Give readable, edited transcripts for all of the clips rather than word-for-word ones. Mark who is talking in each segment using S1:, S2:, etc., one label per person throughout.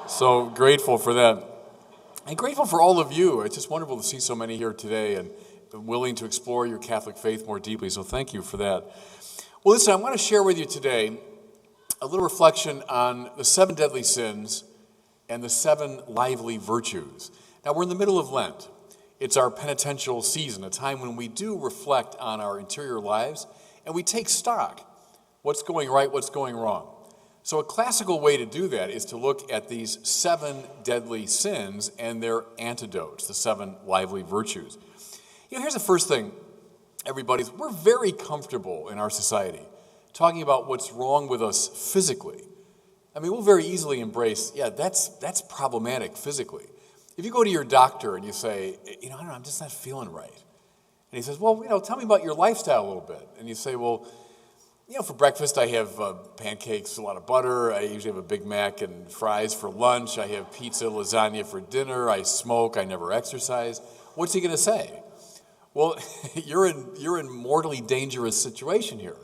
S1: So grateful for that. And grateful for all of you. It's just wonderful to see so many here today and willing to explore your Catholic faith more deeply. So thank you for that. Well, listen, I want to share with you today a little reflection on the 7 deadly sins and the 7 lively virtues. Now, we're in the middle of Lent. It's our penitential season, a time when we do reflect on our interior lives and we take stock. What's going right, what's going wrong. So a classical way to do that is to look at these 7 deadly sins and their antidotes, the 7 lively virtues. Here's the first thing, everybody. We're very comfortable in our society talking about what's wrong with us physically. I mean, we'll very easily embrace, that's problematic physically. If you go to your doctor and you say, I don't know, I'm just not feeling right. And he says, well, tell me about your lifestyle a little bit. And you say, well, for breakfast, I have pancakes, a lot of butter. I usually have a Big Mac and fries for lunch. I have pizza, lasagna for dinner. I smoke. I never exercise. What's he going to say? Well, you're in mortally dangerous situation here.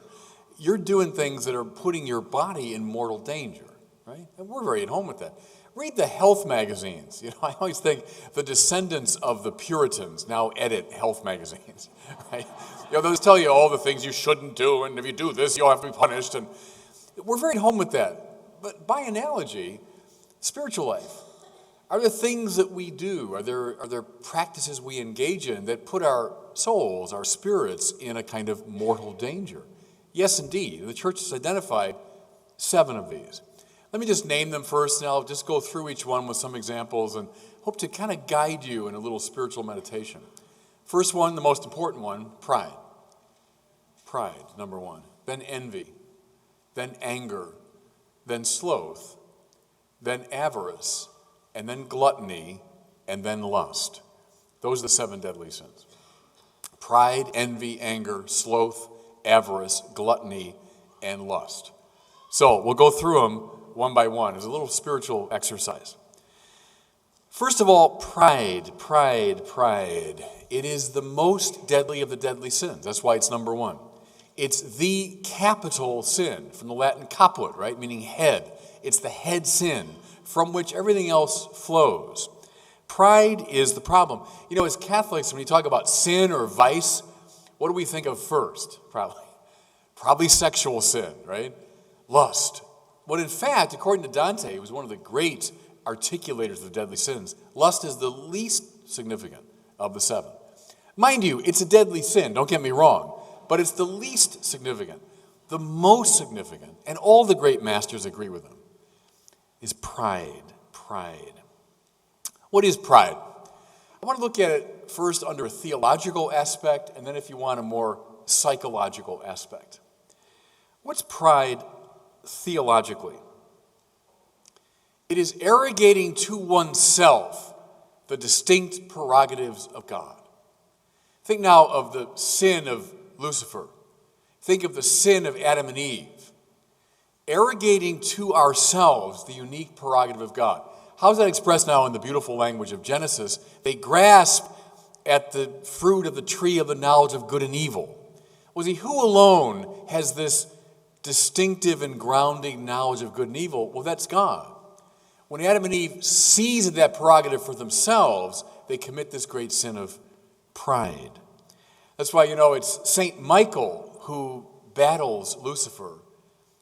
S1: You're doing things that are putting your body in mortal danger, right? And we're very at home with that. Read the health magazines. I always think the descendants of the Puritans now edit health magazines, right? They'll tell you all the things you shouldn't do, and if you do this, you'll have to be punished. And we're very at home with that. But by analogy, spiritual life, are there things that we do? Are there practices we engage in that put our souls, our spirits, in a kind of mortal danger? Yes, indeed. The church has identified 7 of these. Let me just name them first, and I'll just go through each one with some examples and hope to kind of guide you in a little spiritual meditation. First one, the most important one, pride. Pride, number 1. Then envy. Then anger. Then sloth. Then avarice. And then gluttony. And then lust. Those are the 7 deadly sins. Pride, envy, anger, sloth, avarice, gluttony, and lust. So we'll go through them one by one. It's a little spiritual exercise. First of all, pride. It is the most deadly of the deadly sins. That's why it's number 1. It's the capital sin, from the Latin caput, right? Meaning head. It's the head sin from which everything else flows. Pride is the problem. As Catholics, when you talk about sin or vice, what do we think of first? Probably sexual sin, right? Lust. But in fact, according to Dante, who was one of the great articulators of the deadly sins, lust is the least significant of the 7. Mind you, it's a deadly sin, don't get me wrong, but it's the least significant. The most significant, and all the great masters agree with him, is pride. Pride. What is pride? I want to look at it first under a theological aspect, and then if you want a more psychological aspect. What's pride theologically? It is arrogating to oneself the distinct prerogatives of God. Think now of the sin of Lucifer. Think of the sin of Adam and Eve. Arrogating to ourselves the unique prerogative of God. How is that expressed now in the beautiful language of Genesis? They grasp at the fruit of the tree of the knowledge of good and evil. Well, see, who alone has this distinctive and grounding knowledge of good and evil? Well, that's God. When Adam and Eve seized that prerogative for themselves, they commit this great sin of pride. That's why, it's St. Michael who battles Lucifer.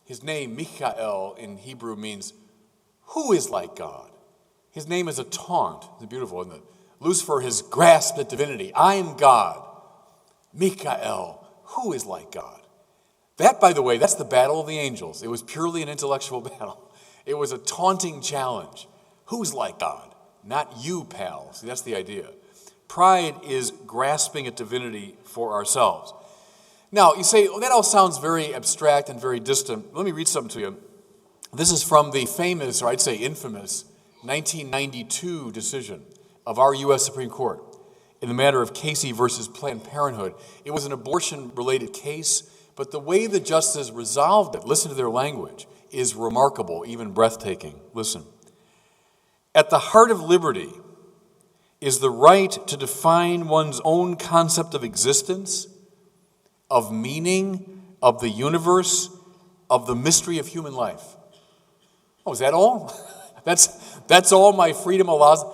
S1: His name, Michael, in Hebrew means, who is like God? His name is a taunt. It's beautiful, isn't it? Lucifer has grasped at divinity. I am God. Michael, who is like God? That, by the way, that's the battle of the angels. It was purely an intellectual battle. It was a taunting challenge. Who's like God? Not you, pal. See, that's the idea. Pride is grasping at divinity for ourselves. Now, you say, that all sounds very abstract and very distant. Let me read something to you. This is from the famous, or I'd say infamous, 1992 decision of our U.S. Supreme Court in the matter of Casey versus Planned Parenthood. It was an abortion-related case, but the way the justices resolved it, listen to their language, is remarkable, even breathtaking. Listen. At the heart of liberty is the right to define one's own concept of existence, of meaning, of the universe, of the mystery of human life. Oh, is that all? That's all my freedom allows.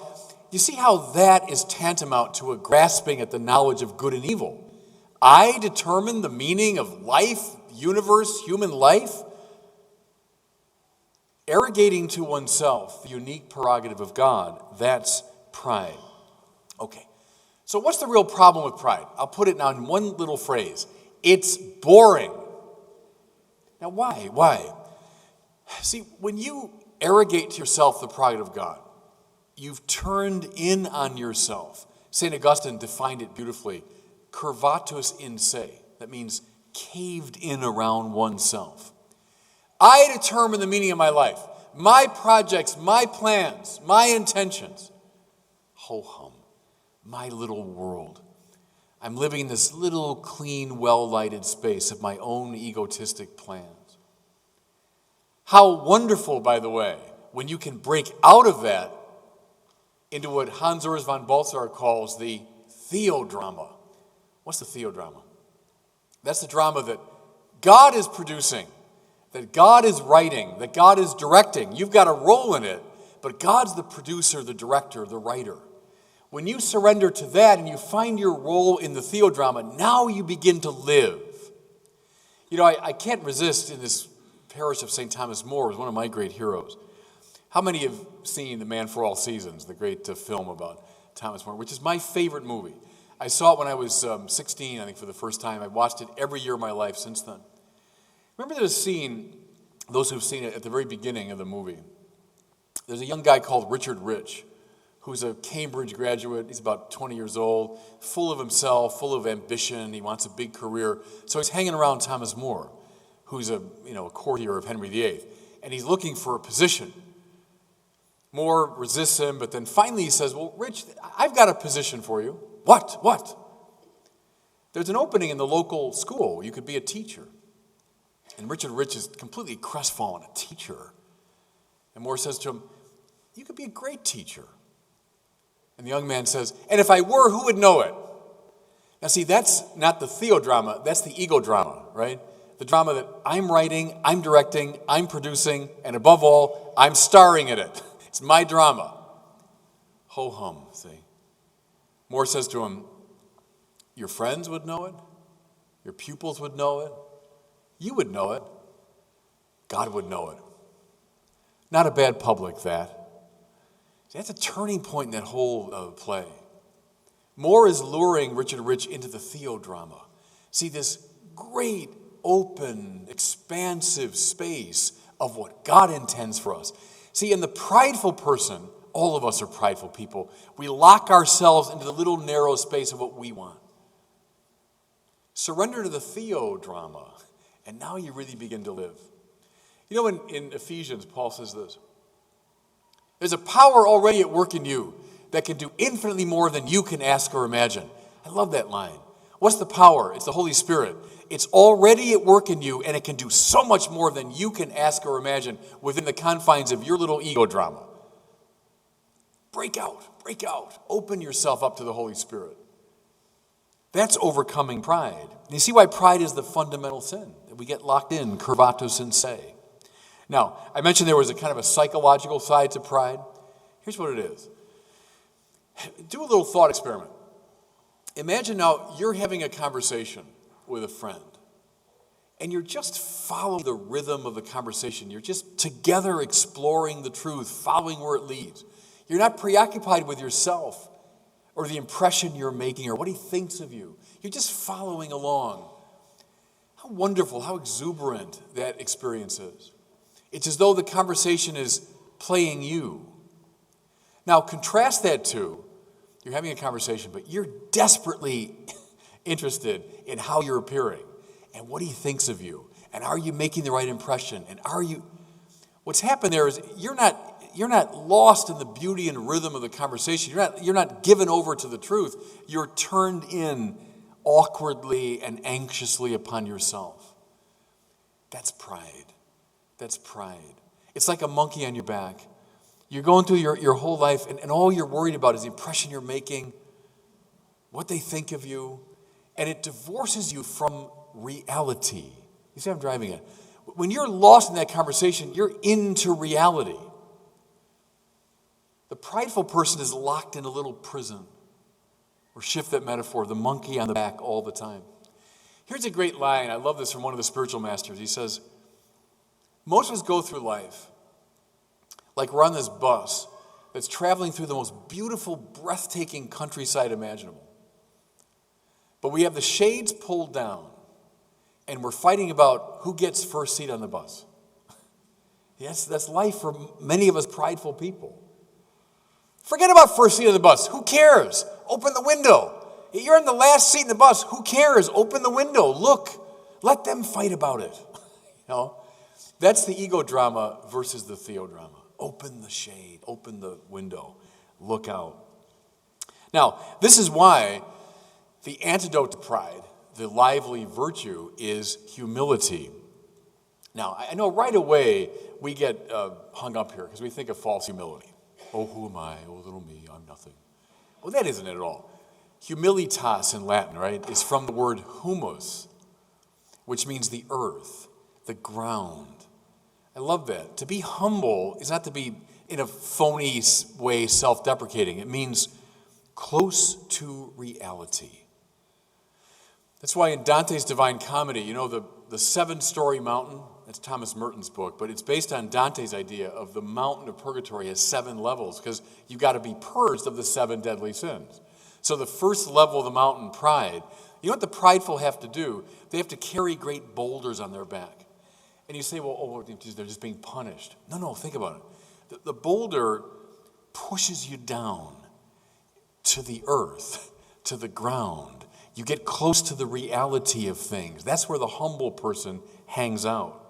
S1: You see how that is tantamount to a grasping at the knowledge of good and evil. I determine the meaning of life, universe, human life. Arrogating to oneself the unique prerogative of God, that's pride. Okay, so what's the real problem with pride? I'll put it now in one little phrase. It's boring. Now why? Why? See, when you arrogate to yourself the prerogative of God, you've turned in on yourself. St. Augustine defined it beautifully. Curvatus in se. That means caved in around oneself. I determine the meaning of my life, my projects, my plans, my intentions. Ho-hum, my little world. I'm living in this little, clean, well-lighted space of my own egotistic plans. How wonderful, by the way, when you can break out of that into what Hans Urs von Balthasar calls the theodrama. What's the theodrama? That's the drama that God is producing, that God is writing, that God is directing. You've got a role in it, but God's the producer, the director, the writer. When you surrender to that and you find your role in the theodrama, now you begin to live. You know, I can't resist in this parish of St. Thomas More, is one of my great heroes. How many have seen The Man for All Seasons, the great film about Thomas More, which is my favorite movie? I saw it when I was 16, I think, for the first time. I watched it every year of my life since then. Remember there's a scene, those who've seen it at the very beginning of the movie. There's a young guy called Richard Rich, who's a Cambridge graduate. He's about 20 years old, full of himself, full of ambition. He wants a big career. So he's hanging around Thomas More, who's a courtier of Henry VIII, and he's looking for a position. More resists him, but then finally he says, well, Rich, I've got a position for you. What? There's an opening in the local school. You could be a teacher. And Richard Rich is completely crestfallen, a teacher. And Moore says to him, you could be a great teacher. And the young man says, and if I were, who would know it? Now see, that's not the theodrama, that's the ego drama, right? The drama that I'm writing, I'm directing, I'm producing, and above all, I'm starring in it. It's my drama. Ho-hum, see. Moore says to him, your friends would know it, your pupils would know it, you would know it, God would know it. Not a bad public, that. That's a turning point in that whole play. Moore is luring Richard Rich into the theodrama. See, this great, open, expansive space of what God intends for us. See, in the prideful person, all of us are prideful people. We lock ourselves into the little narrow space of what we want. Surrender to the theodrama, and now you really begin to live. You know, in Ephesians, Paul says this. There's a power already at work in you that can do infinitely more than you can ask or imagine. I love that line. What's the power? It's the Holy Spirit. It's already at work in you, and it can do so much more than you can ask or imagine within the confines of your little ego drama. Break out. Open yourself up to the Holy Spirit. That's overcoming pride. You see why pride is the fundamental sin, that we get locked in, curvatus in se. Now, I mentioned there was a kind of a psychological side to pride. Here's what it is. Do a little thought experiment. Imagine now you're having a conversation with a friend, and you're just following the rhythm of the conversation. You're just together exploring the truth, following where it leads. You're not preoccupied with yourself or the impression you're making or what he thinks of you. You're just following along. How wonderful, how exuberant that experience is. It's as though the conversation is playing you. Now, contrast that to, you're having a conversation, but you're desperately interested in how you're appearing and what he thinks of you. And are you making the right impression? And what's happened there is you're not lost in the beauty and rhythm of the conversation. You're not given over to the truth. You're turned in awkwardly and anxiously upon yourself. That's pride. That's pride. It's like a monkey on your back. You're going through your whole life, and all you're worried about is the impression you're making, what they think of you, and it divorces you from reality. You see what I'm driving at? When you're lost in that conversation, you're into reality. The prideful person is locked in a little prison. Or shift that metaphor, the monkey on the back all the time. Here's a great line. I love this from one of the spiritual masters. He says, most of us go through life like we're on this bus that's traveling through the most beautiful, breathtaking countryside imaginable. But we have the shades pulled down, and we're fighting about who gets first seat on the bus. Yes, that's life for many of us prideful people. Forget about first seat of the bus. Who cares? Open the window. You're in the last seat in the bus. Who cares? Open the window. Look. Let them fight about it. That's the ego drama versus the theodrama. Open the shade. Open the window. Look out. Now, this is why the antidote to pride, the lively virtue, is humility. Now, I know right away we get hung up here because we think of false humility. Oh, who am I? Oh, little me, I'm nothing. Well, that isn't it at all. Humilitas in Latin, right, is from the word humus, which means the earth, the ground. I love that. To be humble is not to be in a phony way self-deprecating. It means close to reality. That's why in Dante's Divine Comedy, the seven-story mountain, that's Thomas Merton's book, but it's based on Dante's idea of the mountain of purgatory has 7 levels because you've got to be purged of the 7 deadly sins. So the first level of the mountain, pride, you know what the prideful have to do? They have to carry great boulders on their back. And you say, well, they're just being punished. No, think about it. The boulder pushes you down to the earth, to the ground. You get close to the reality of things. That's where the humble person hangs out.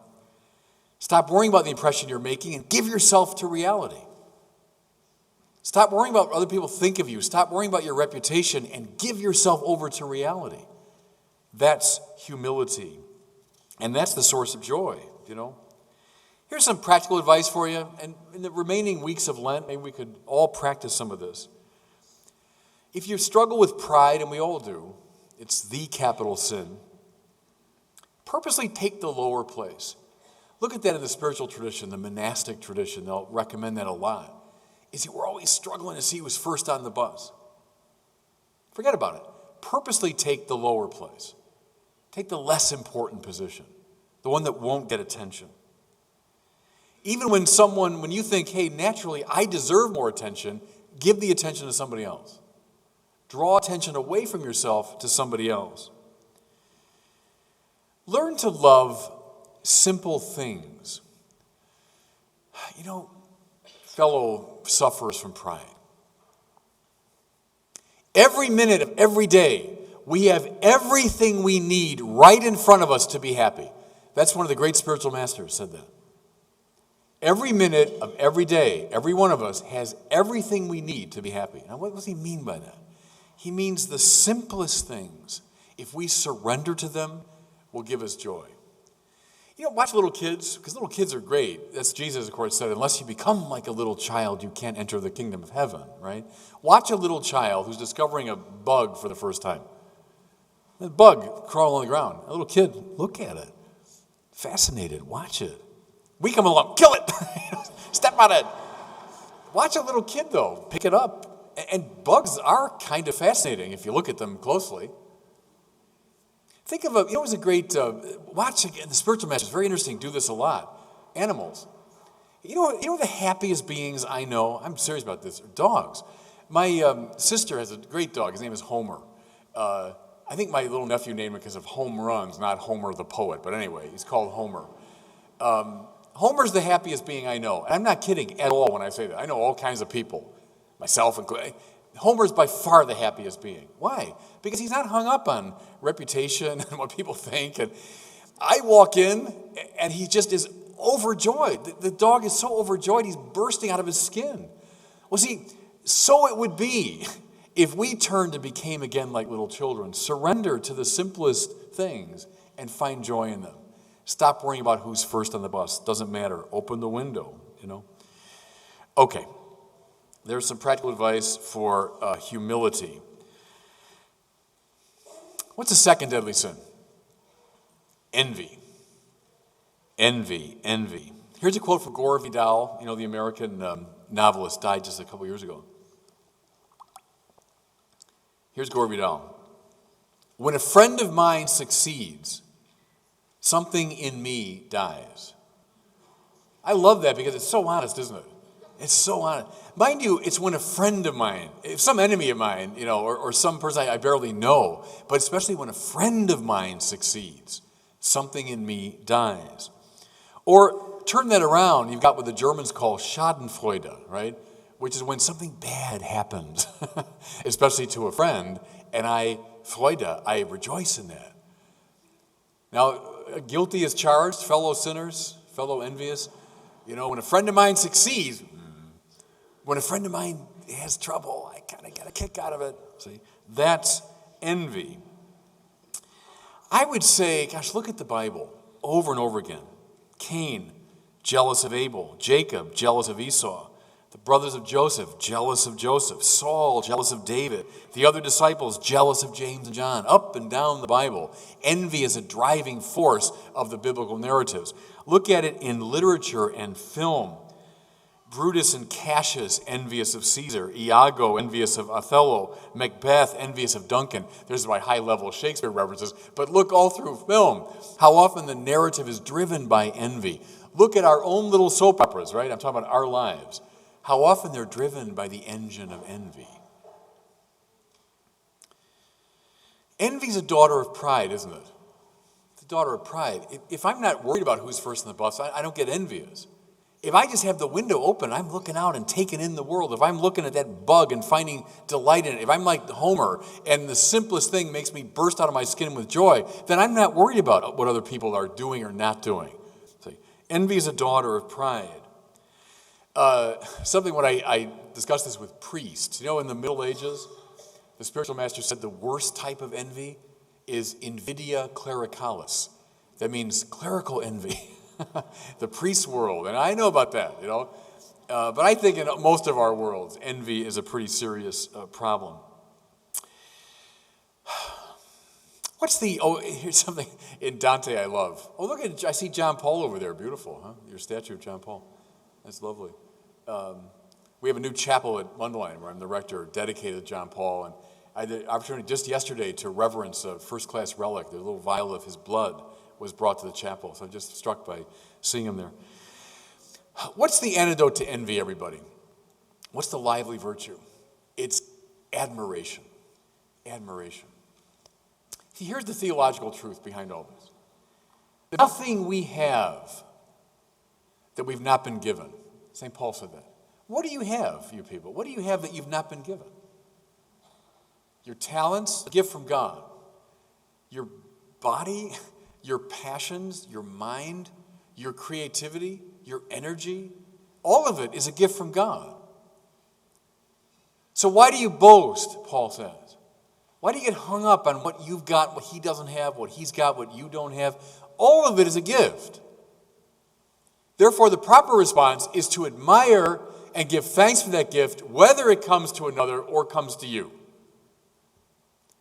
S1: Stop worrying about the impression you're making and give yourself to reality. Stop worrying about what other people think of you. Stop worrying about your reputation and give yourself over to reality. That's humility. And that's the source of joy, Here's some practical advice for you. And in the remaining weeks of Lent, maybe we could all practice some of this. If you struggle with pride, and we all do, it's the capital sin, purposely take the lower place. Look at that in the spiritual tradition, the monastic tradition. They'll recommend that a lot. We're always struggling to see who's first on the bus. Forget about it. Purposely take the lower place. Take the less important position, the one that won't get attention. Even when you think, hey, naturally, I deserve more attention, give the attention to somebody else. Draw attention away from yourself to somebody else. Learn to love simple things. Fellow sufferers from pride. Every minute of every day, we have everything we need right in front of us to be happy. That's one of the great spiritual masters said that. Every minute of every day, every one of us has everything we need to be happy. Now, what does he mean by that? He means the simplest things, if we surrender to them, will give us joy. Watch little kids, because little kids are great. That's Jesus, of course, said, unless you become like a little child, you can't enter the kingdom of heaven, right? Watch a little child who's discovering a bug for the first time. A bug crawling on the ground. A little kid, look at it. Fascinated, watch it. We come along, kill it. Step on it. Watch a little kid, though. Pick it up. And bugs are kind of fascinating if you look at them closely. Think of it was a great, watch again, the spiritual masters, very interesting, do this a lot. Animals. You know the happiest beings I know, I'm serious about this, are dogs. My sister has a great dog, his name is Homer. I think my little nephew named him because of home runs, not Homer the poet, but anyway, he's called Homer. Homer's the happiest being I know. And I'm not kidding at all when I say that. I know all kinds of people, myself included. Homer's by far the happiest being. Why? Because he's not hung up on reputation and what people think. And I walk in, and he just is overjoyed. The dog is so overjoyed, he's bursting out of his skin. Well, see, so it would be if we turned and became again like little children, surrender to the simplest things and find joy in them. Stop worrying about who's first on the bus. Doesn't matter. Open the window, Okay. There's some practical advice for humility. What's the second deadly sin? Envy. Envy. Here's a quote from Gore Vidal, the American novelist, died just a couple years ago. Here's Gore Vidal. When a friend of mine succeeds, something in me dies. I love that because it's so honest, isn't it? It's so honest. Mind you, it's when a friend of mine, if some enemy of mine, or some person I barely know, but especially when a friend of mine succeeds, something in me dies. Or turn that around, you've got what the Germans call Schadenfreude, right? Which is when something bad happens, especially to a friend, and I rejoice in that. Now, guilty as charged, fellow sinners, fellow envious. When a friend of mine succeeds, when a friend of mine has trouble, I kind of get a kick out of it. See, that's envy. I would say, gosh, look at the Bible over and over again. Cain, jealous of Abel. Jacob, jealous of Esau. The brothers of Joseph, jealous of Joseph. Saul, jealous of David. The other disciples, jealous of James and John. Up and down the Bible, envy is a driving force of the biblical narratives. Look at it in literature and film. Brutus and Cassius, envious of Caesar. Iago, envious of Othello. Macbeth, envious of Duncan. There's my high-level Shakespeare references. But look all through film, how often the narrative is driven by envy. Look at our own little soap operas, right? I'm talking about our lives. How often they're driven by the engine of envy. Envy's a daughter of pride, isn't it? It's a daughter of pride. If I'm not worried about who's first in the bus, I don't get envious. If I just have the window open, I'm looking out and taking in the world. If I'm looking at that bug and finding delight in it, if I'm like Homer and the simplest thing makes me burst out of my skin with joy, then I'm not worried about what other people are doing or not doing. See, envy is a daughter of pride. Something when I discussed this with priests. In the Middle Ages, the spiritual master said the worst type of envy is invidia clericalis. That means clerical envy. The priest world, and I know about that, but I think in most of our worlds, envy is a pretty serious problem. Here's something in Dante I love. Oh, look I see John Paul over there, beautiful, huh? Your statue of John Paul, that's lovely. We have a new chapel at Mundelein where I'm the rector, dedicated to John Paul, and I had the opportunity just yesterday to reverence a first-class relic, the little vial of his blood was brought to the chapel. So I'm just struck by seeing him there. What's the antidote to envy, everybody? What's the lively virtue? It's admiration. Admiration. See, here's the theological truth behind all this. Nothing we have that we've not been given. St. Paul said that. What do you have, you people? What do you have that you've not been given? Your talents, a gift from God. Your body, your passions, your mind, your creativity, your energy, all of it is a gift from God. So why do you boast, Paul says? Why do you get hung up on what you've got, what he doesn't have, what he's got, what you don't have? All of it is a gift. Therefore, the proper response is to admire and give thanks for that gift, whether it comes to another or comes to you.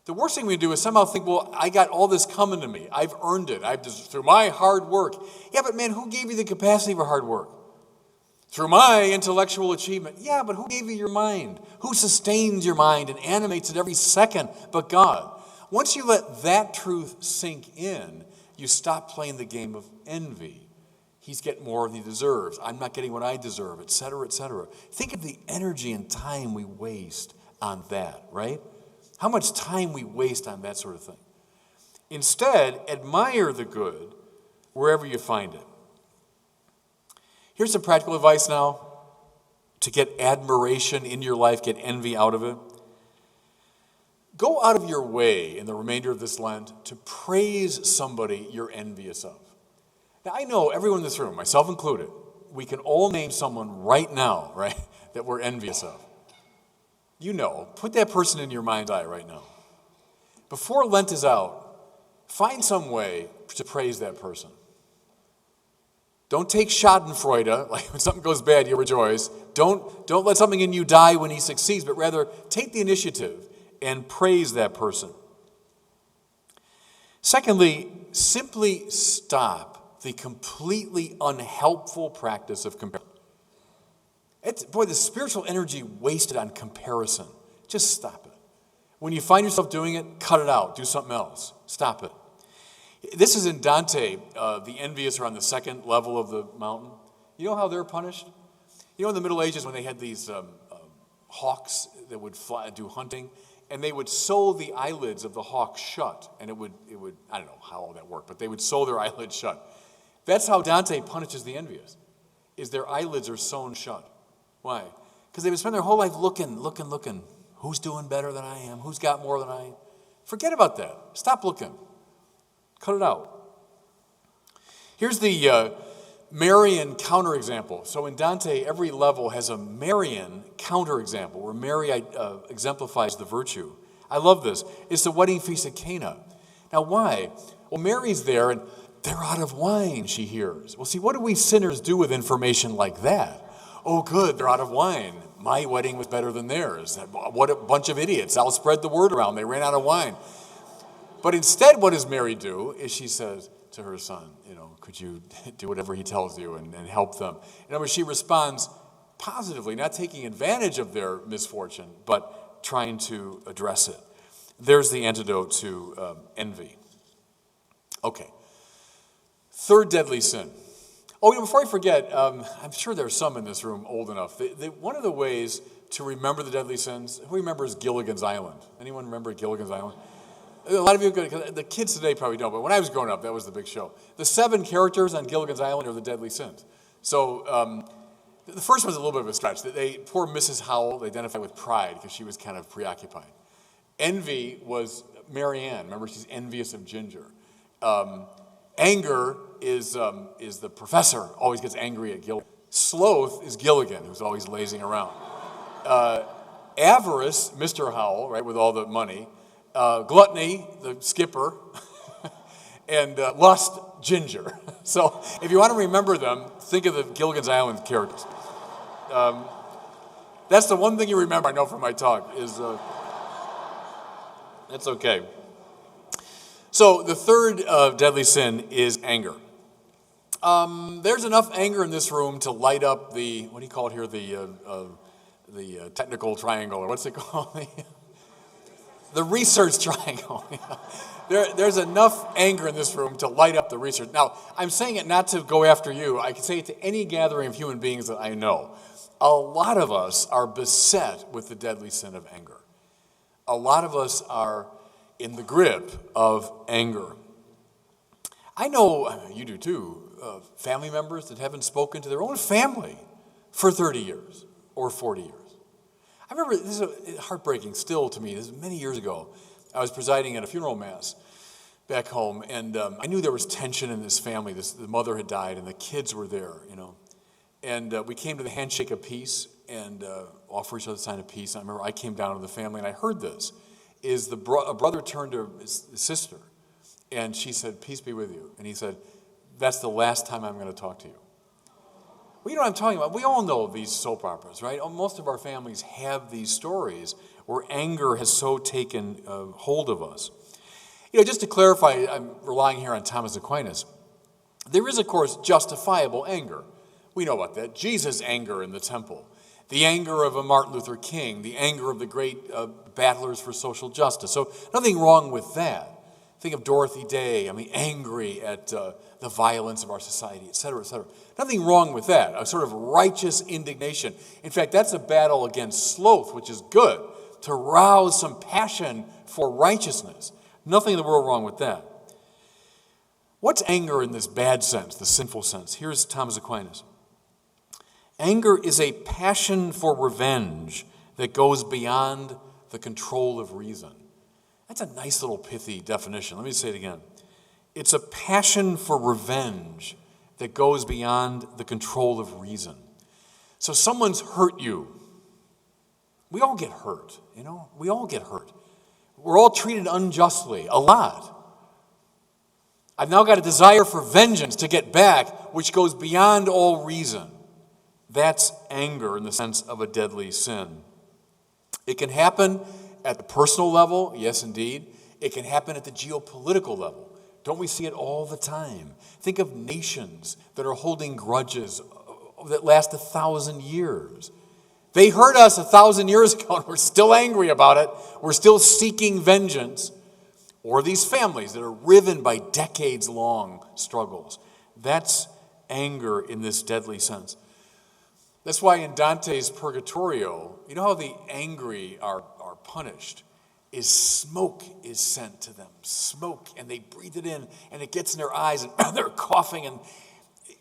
S1: The worst thing we do is somehow think, well, I got all this coming to me. I've earned it. Through my hard work. Yeah, but man, who gave you the capacity for hard work? Through my intellectual achievement. Yeah, but who gave you your mind? Who sustains your mind and animates it every second but God? Once you let that truth sink in, you stop playing the game of envy. He's getting more than he deserves. I'm not getting what I deserve, et cetera, et cetera. Think of the energy and time we waste on that, right? How much time we waste on that sort of thing. Instead, admire the good wherever you find it. Here's some practical advice now to get admiration in your life, get envy out of it. Go out of your way in the remainder of this Lent to praise somebody you're envious of. Now, I know everyone in this room, myself included, we can all name someone right now, right, that we're envious of. Put that person in your mind's eye right now. Before Lent is out, find some way to praise that person. Don't take Schadenfreude, like when something goes bad, you rejoice. Don't let something in you die when he succeeds, but rather take the initiative and praise that person. Secondly, simply stop the completely unhelpful practice of comparison. Boy, the spiritual energy wasted on comparison. Just stop it. When you find yourself doing it, cut it out. Do something else. Stop it. This is in Dante. The envious are on the second level of the mountain. You know how they're punished? You know, in the Middle Ages when they had these hawks that would fly, do hunting, and they would sew the eyelids of the hawk shut, and it would, I don't know how all that worked, but they would sew their eyelids shut. That's how Dante punishes the envious, is their eyelids are sewn shut. Why? Because they would spend their whole life looking. Who's doing better than I am? Who's got more than I am? Forget about that. Stop looking. Cut it out. Here's the Marian counterexample. So in Dante, every level has a Marian counterexample where Mary exemplifies the virtue. I love this. It's the wedding feast at Cana. Now, why? Well, Mary's there, and they're out of wine, she hears. Well, see, what do we sinners do with information like that? Oh, good, they're out of wine. My wedding was better than theirs. What a bunch of idiots. I'll spread the word around. They ran out of wine. But instead, what does Mary do? Is she says to her son, could you do whatever he tells you and help them? In other words, she responds positively, not taking advantage of their misfortune, but trying to address it. There's the antidote to envy. Okay. Third deadly sin. Oh, before I forget, I'm sure there's some in this room old enough. One of the ways to remember the deadly sins, who remembers Gilligan's Island? Anyone remember Gilligan's Island? A lot of you, the kids today probably don't, but when I was growing up, that was the big show. The 7 characters on Gilligan's Island are the deadly sins. So the first one's a little bit of a stretch. Poor Mrs. Howell, they identify with pride because she was kind of preoccupied. Envy was Marianne. Remember, she's envious of Ginger. Anger is the professor, always gets angry at Gilligan. Sloth is Gilligan, who's always lazing around. Avarice, Mr. Howell, right, with all the money. Gluttony, the skipper. And lust, Ginger. So if you want to remember them, think of the Gilligan's Island characters. That's the one thing you remember, I know from my talk, is that's okay. So the third deadly sin is anger. There's enough anger in this room to light up the, what do you call it here, the technical triangle, or what's it called? The research triangle. There's enough anger in this room to light up the research. Now, I'm saying it not to go after you. I can say it to any gathering of human beings that I know. A lot of us are beset with the deadly sin of anger. A lot of us are in the grip of anger. I know, you do too, family members that haven't spoken to their own family for 30 years or 40 years. I remember, this is heartbreaking still to me, this was many years ago. I was presiding at a funeral mass back home, and I knew there was tension in this family. The mother had died, and the kids were there, And we came to the handshake of peace and offer each other a sign of peace. And I remember I came down to the family, and I heard this, is a brother turned to his sister, and she said, "Peace be with you." And he said, "That's the last time I'm going to talk to you." Well, you know what I'm talking about. We all know these soap operas, right? Most of our families have these stories where anger has so taken hold of us. Just to clarify, I'm relying here on Thomas Aquinas. There is, of course, justifiable anger. We know about that. Jesus' anger in the temple. The anger of a Martin Luther King. The anger of the great battlers for social justice. So nothing wrong with that. Think of Dorothy Day, angry at the violence of our society, et cetera, et cetera. Nothing wrong with that, a sort of righteous indignation. In fact, that's a battle against sloth, which is good, to rouse some passion for righteousness. Nothing in the world wrong with that. What's anger in this bad sense, the sinful sense? Here's Thomas Aquinas. Anger is a passion for revenge that goes beyond the control of reason. That's a nice little pithy definition. Let me say it again. It's a passion for revenge that goes beyond the control of reason. So someone's hurt you. We all get hurt, We all get hurt. We're all treated unjustly, a lot. I've now got a desire for vengeance to get back, which goes beyond all reason. That's anger in the sense of a deadly sin. It can happen at the personal level, yes, indeed. It can happen at the geopolitical level. Don't we see it all the time? Think of nations that are holding grudges that last 1,000 years. They hurt us 1,000 years ago, and we're still angry about it. We're still seeking vengeance. Or these families that are riven by decades-long struggles. That's anger in this deadly sense. That's why in Dante's Purgatorio, you know how the angry are punished? Is smoke is sent to them. Smoke, and they breathe it in, and it gets in their eyes, and they're coughing. And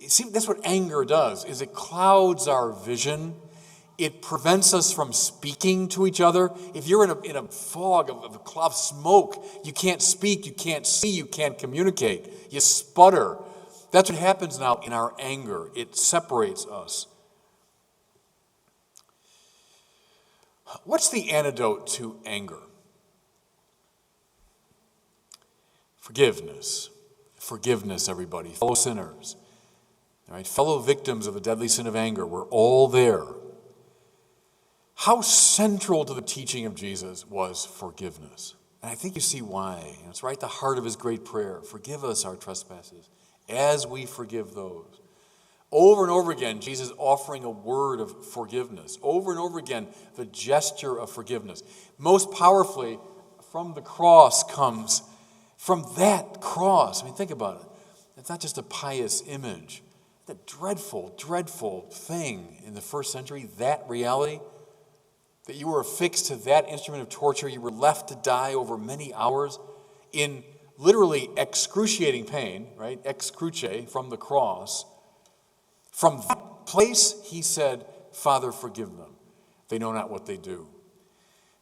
S1: see, that's what anger does, is it clouds our vision. It prevents us from speaking to each other. If you're in a fog of a cloud of smoke, you can't speak, you can't see, you can't communicate. You sputter. That's what happens now in our anger. It separates us. What's the antidote to anger? Forgiveness. Forgiveness, everybody. Fellow sinners. All right? Fellow victims of the deadly sin of anger. We're all there. How central to the teaching of Jesus was forgiveness. And I think you see why. It's right at the heart of his great prayer. Forgive us our trespasses as we forgive those. Over and over again, Jesus offering a word of forgiveness. Over and over again, the gesture of forgiveness. Most powerfully, from the cross comes, from that cross. I mean, think about it. It's not just a pious image. The dreadful, dreadful thing in the first century, that reality, that you were affixed to that instrument of torture, you were left to die over many hours in literally excruciating pain, right? Ex cruce, from the cross. From that place, he said, Father, forgive them. They know not what they do.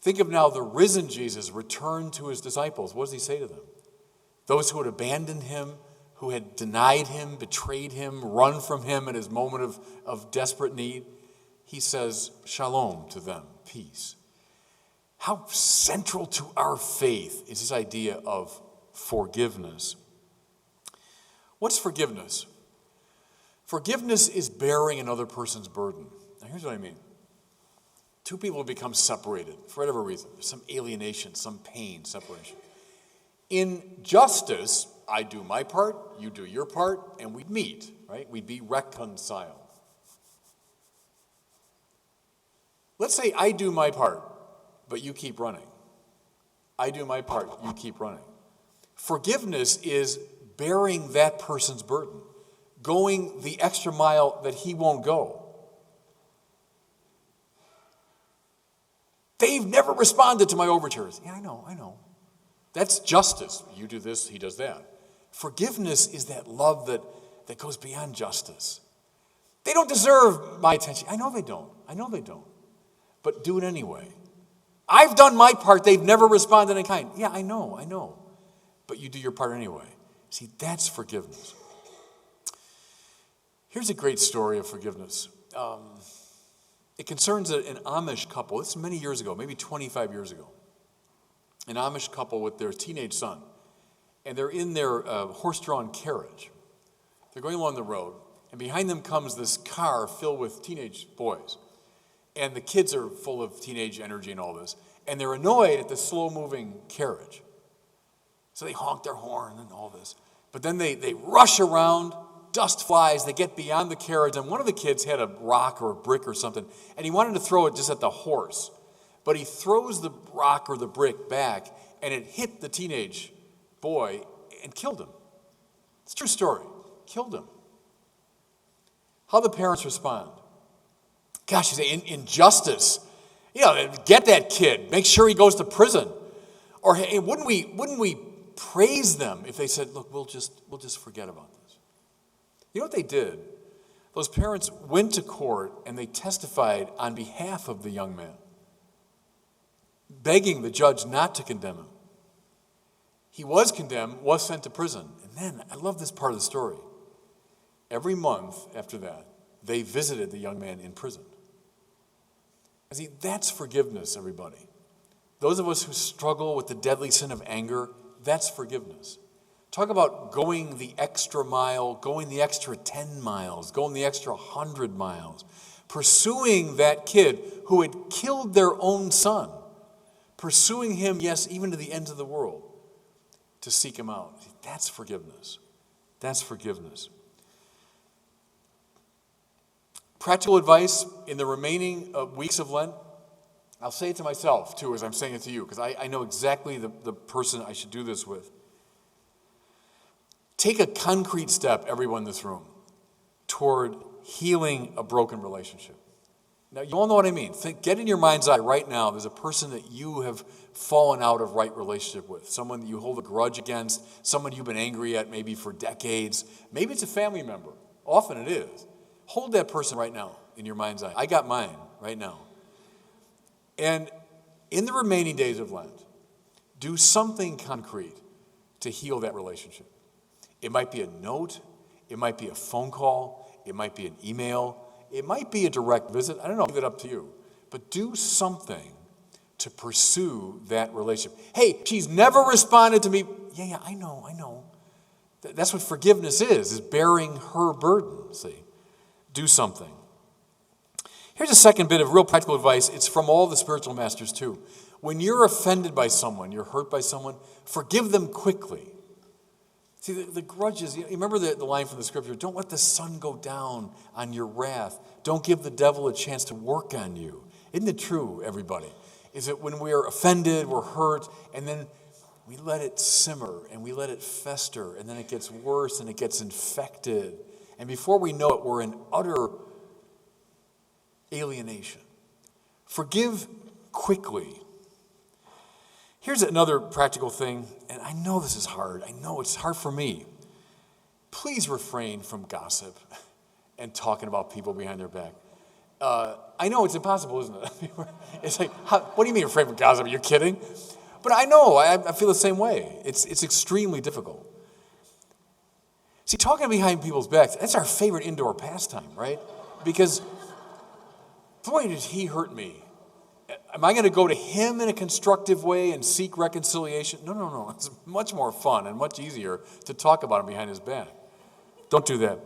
S1: Think of now the risen Jesus returned to his disciples. What does he say to them? Those who had abandoned him, who had denied him, betrayed him, run from him in his moment of desperate need, he says, shalom to them, peace. How central to our faith is this idea of forgiveness. What's forgiveness? Forgiveness is bearing another person's burden. Now here's what I mean. Two people become separated for whatever reason. There's some alienation, some pain, separation. In justice, I do my part, you do your part, and we'd meet, right? We'd be reconciled. Let's say I do my part, but you keep running. I do my part, you keep running. Forgiveness is bearing that person's burden, going the extra mile that he won't go. They've never responded to my overtures. Yeah, I know. That's justice. You do this, he does that. Forgiveness is that love that goes beyond justice. They don't deserve my attention. I know they don't. But do it anyway. I've done my part. They've never responded in kind. Yeah, I know. But you do your part anyway. See, that's forgiveness. Here's a great story of forgiveness. It concerns an Amish couple. This is many years ago, maybe 25 years ago. An Amish couple with their teenage son. And they're in their horse-drawn carriage. They're going along the road. And behind them comes this car filled with teenage boys. And the kids are full of teenage energy and all this. And they're annoyed at the slow-moving carriage. So they honk their horn and all this. But then they rush around, dust flies, they get beyond the carriage. And one of the kids had a rock or a brick or something. And he wanted to throw it just at the horse. But he throws the rock or the brick back, and it hit the teenage boy and killed him. It's a true story. Killed him. How the parents respond? Gosh, you say, injustice. Get that kid. Make sure he goes to prison. Or hey, wouldn't we praise them if they said, look, we'll just forget about this? You know what they did? Those parents went to court and they testified on behalf of the young man, begging the judge not to condemn him. He was condemned, was sent to prison. And then, I love this part of the story. Every month after that, they visited the young man in prison. See, that's forgiveness, everybody. Those of us who struggle with the deadly sin of anger, that's forgiveness. Talk about going the extra mile, going the extra 10 miles, going the extra 100 miles, pursuing that kid who had killed their own son, pursuing him, yes, even to the ends of the world. to seek him out. That's forgiveness. That's forgiveness. Practical advice in the remaining weeks of Lent, I'll say it to myself, too, as I'm saying it to you, because I know exactly the person I should do this with. Take a concrete step, everyone in this room, toward healing a broken relationship. Now, you all know what I mean. Get in your mind's eye right now, there's a person that you have fallen out of right relationship with, someone that you hold a grudge against, someone you've been angry at maybe for decades. Maybe it's a family member. Often it is. Hold that person right now in your mind's eye. I got mine right now. And in the remaining days of Lent, do something concrete to heal that relationship. It might be a note. It might be a phone call. It might be an email. It might be a direct visit. I don't know. Leave it up to you. But do something to pursue that relationship. Hey, she's never responded to me. Yeah, I know. That's what forgiveness is bearing her burden, see. Do something. Here's a second bit of real practical advice. It's from all the spiritual masters too. When you're offended by someone, you're hurt by someone, forgive them quickly. See, the grudges, you remember the line from the scripture, don't let the sun go down on your wrath. Don't give the devil a chance to work on you. Isn't it true, everybody? Is that when we're offended, we're hurt, and then we let it simmer, and we let it fester, and then it gets worse, and it gets infected. And before we know it, we're in utter alienation. Forgive quickly. Here's another practical thing, and I know this is hard. I know it's hard for me. Please refrain from gossip and talking about people behind their back. I know it's impossible, isn't it? It's like, what do you mean refrain from gossip? Are you kidding? But I know, I feel the same way. It's extremely difficult. See, talking behind people's backs, that's our favorite indoor pastime, right? Because, boy, did he hurt me. Am I going to go to him in a constructive way and seek reconciliation? No. It's much more fun and much easier to talk about him behind his back. Don't do that.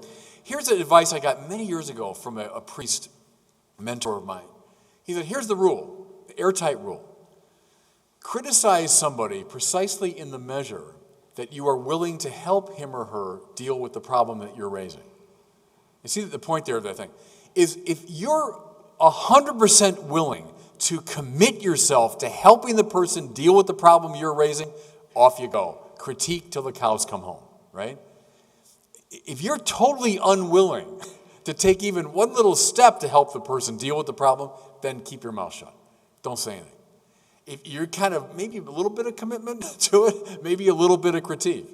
S1: Here's the advice I got many years ago from a priest mentor of mine. He said, here's the rule, the airtight rule. Criticize somebody precisely in the measure that you are willing to help him or her deal with the problem that you're raising. You see the point there of that thing is if you're 100% willing to commit yourself to helping the person deal with the problem you're raising, off you go. Critique till the cows come home, right? If you're totally unwilling to take even one little step to help the person deal with the problem, then keep your mouth shut. Don't say anything. If you're kind of maybe a little bit of commitment to it, maybe a little bit of critique.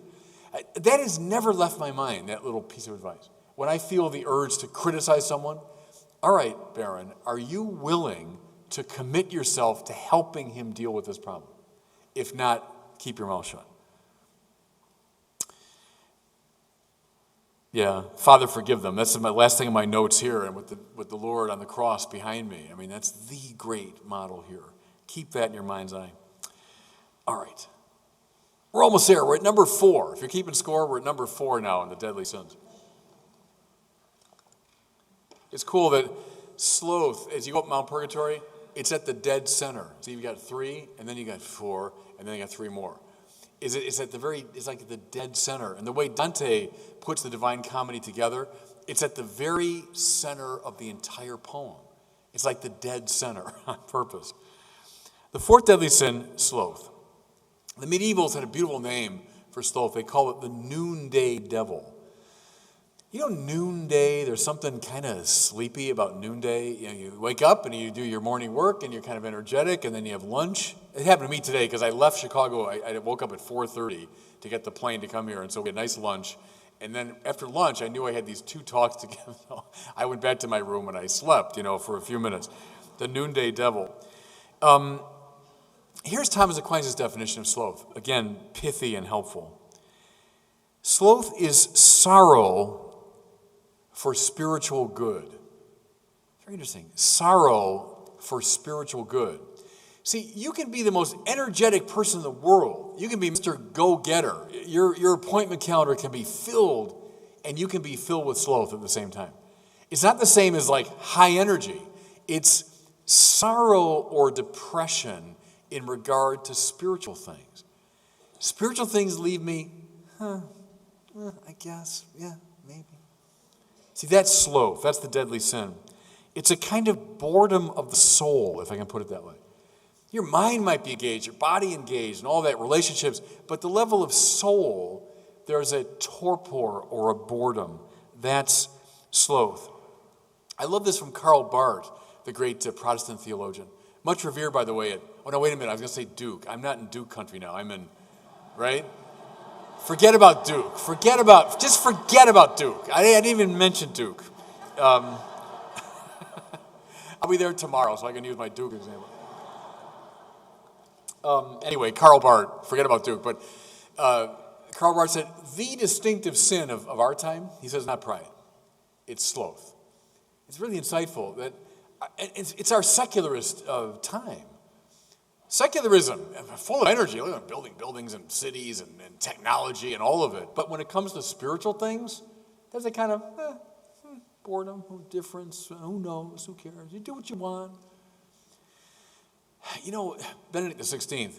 S1: That has never left my mind, that little piece of advice. When I feel the urge to criticize someone, all right, Barron, are you willing to commit yourself to helping him deal with this problem? If not, keep your mouth shut. Yeah, Father, forgive them. That's my last thing in my notes here, and with the Lord on the cross behind me. I mean, that's the great model here. Keep that in your mind's eye. All right. We're almost there. We're at number 4. If you're keeping score, we're at number 4 now in the deadly sins. It's cool that sloth, as you go up Mount Purgatory, it's at the dead center. So you've got 3, and then you got 4, and then you got 3 more. It's like the dead center. And the way Dante puts the Divine Comedy together, it's at the very center of the entire poem. It's like the dead center on purpose. The 4th deadly sin, sloth. The medievals had a beautiful name for sloth. They call it the noonday devil. You know, noonday, there's something kind of sleepy about noonday. You know, you wake up and you do your morning work and you're kind of energetic, and then you have lunch. It happened to me today because I left Chicago. I woke up at 4:30 to get the plane to come here, and so we had a nice lunch. And then after lunch, I knew I had these 2 talks to give. I went back to my room and I slept, for a few minutes. The noonday devil. Here's Thomas Aquinas' definition of sloth. Again, pithy and helpful. Sloth is sorrow for spiritual good. Very interesting. Sorrow for spiritual good. See, you can be the most energetic person in the world. You can be Mr. Go-Getter. Your appointment calendar can be filled, and you can be filled with sloth at the same time. It's not the same as like high energy. It's sorrow or depression in regard to spiritual things. Spiritual things leave me, I guess, yeah, maybe. See, that's sloth. That's the deadly sin. It's a kind of boredom of the soul, if I can put it that way. Your mind might be engaged, your body engaged, and all that, relationships, but the level of soul, there's a torpor or a boredom. That's sloth. I love this from Karl Barth, the great Protestant theologian. Much revered, by the way, no, wait a minute, I was going to say Duke. I'm not in Duke country now, I'm in, right? Forget about Duke. Just forget about Duke. I didn't even mention Duke. I'll be there tomorrow, so I can use my Duke example. Anyway, Karl Barth, forget about Duke, but Karl Barth said, the distinctive sin of our time, he says, not pride, it's sloth. It's really insightful that it's our secularist time. Secularism, full of energy, building buildings and cities and technology and all of it. But when it comes to spiritual things, there's a kind of boredom, difference, who knows, who cares? You do what you want. You know, Benedict XVI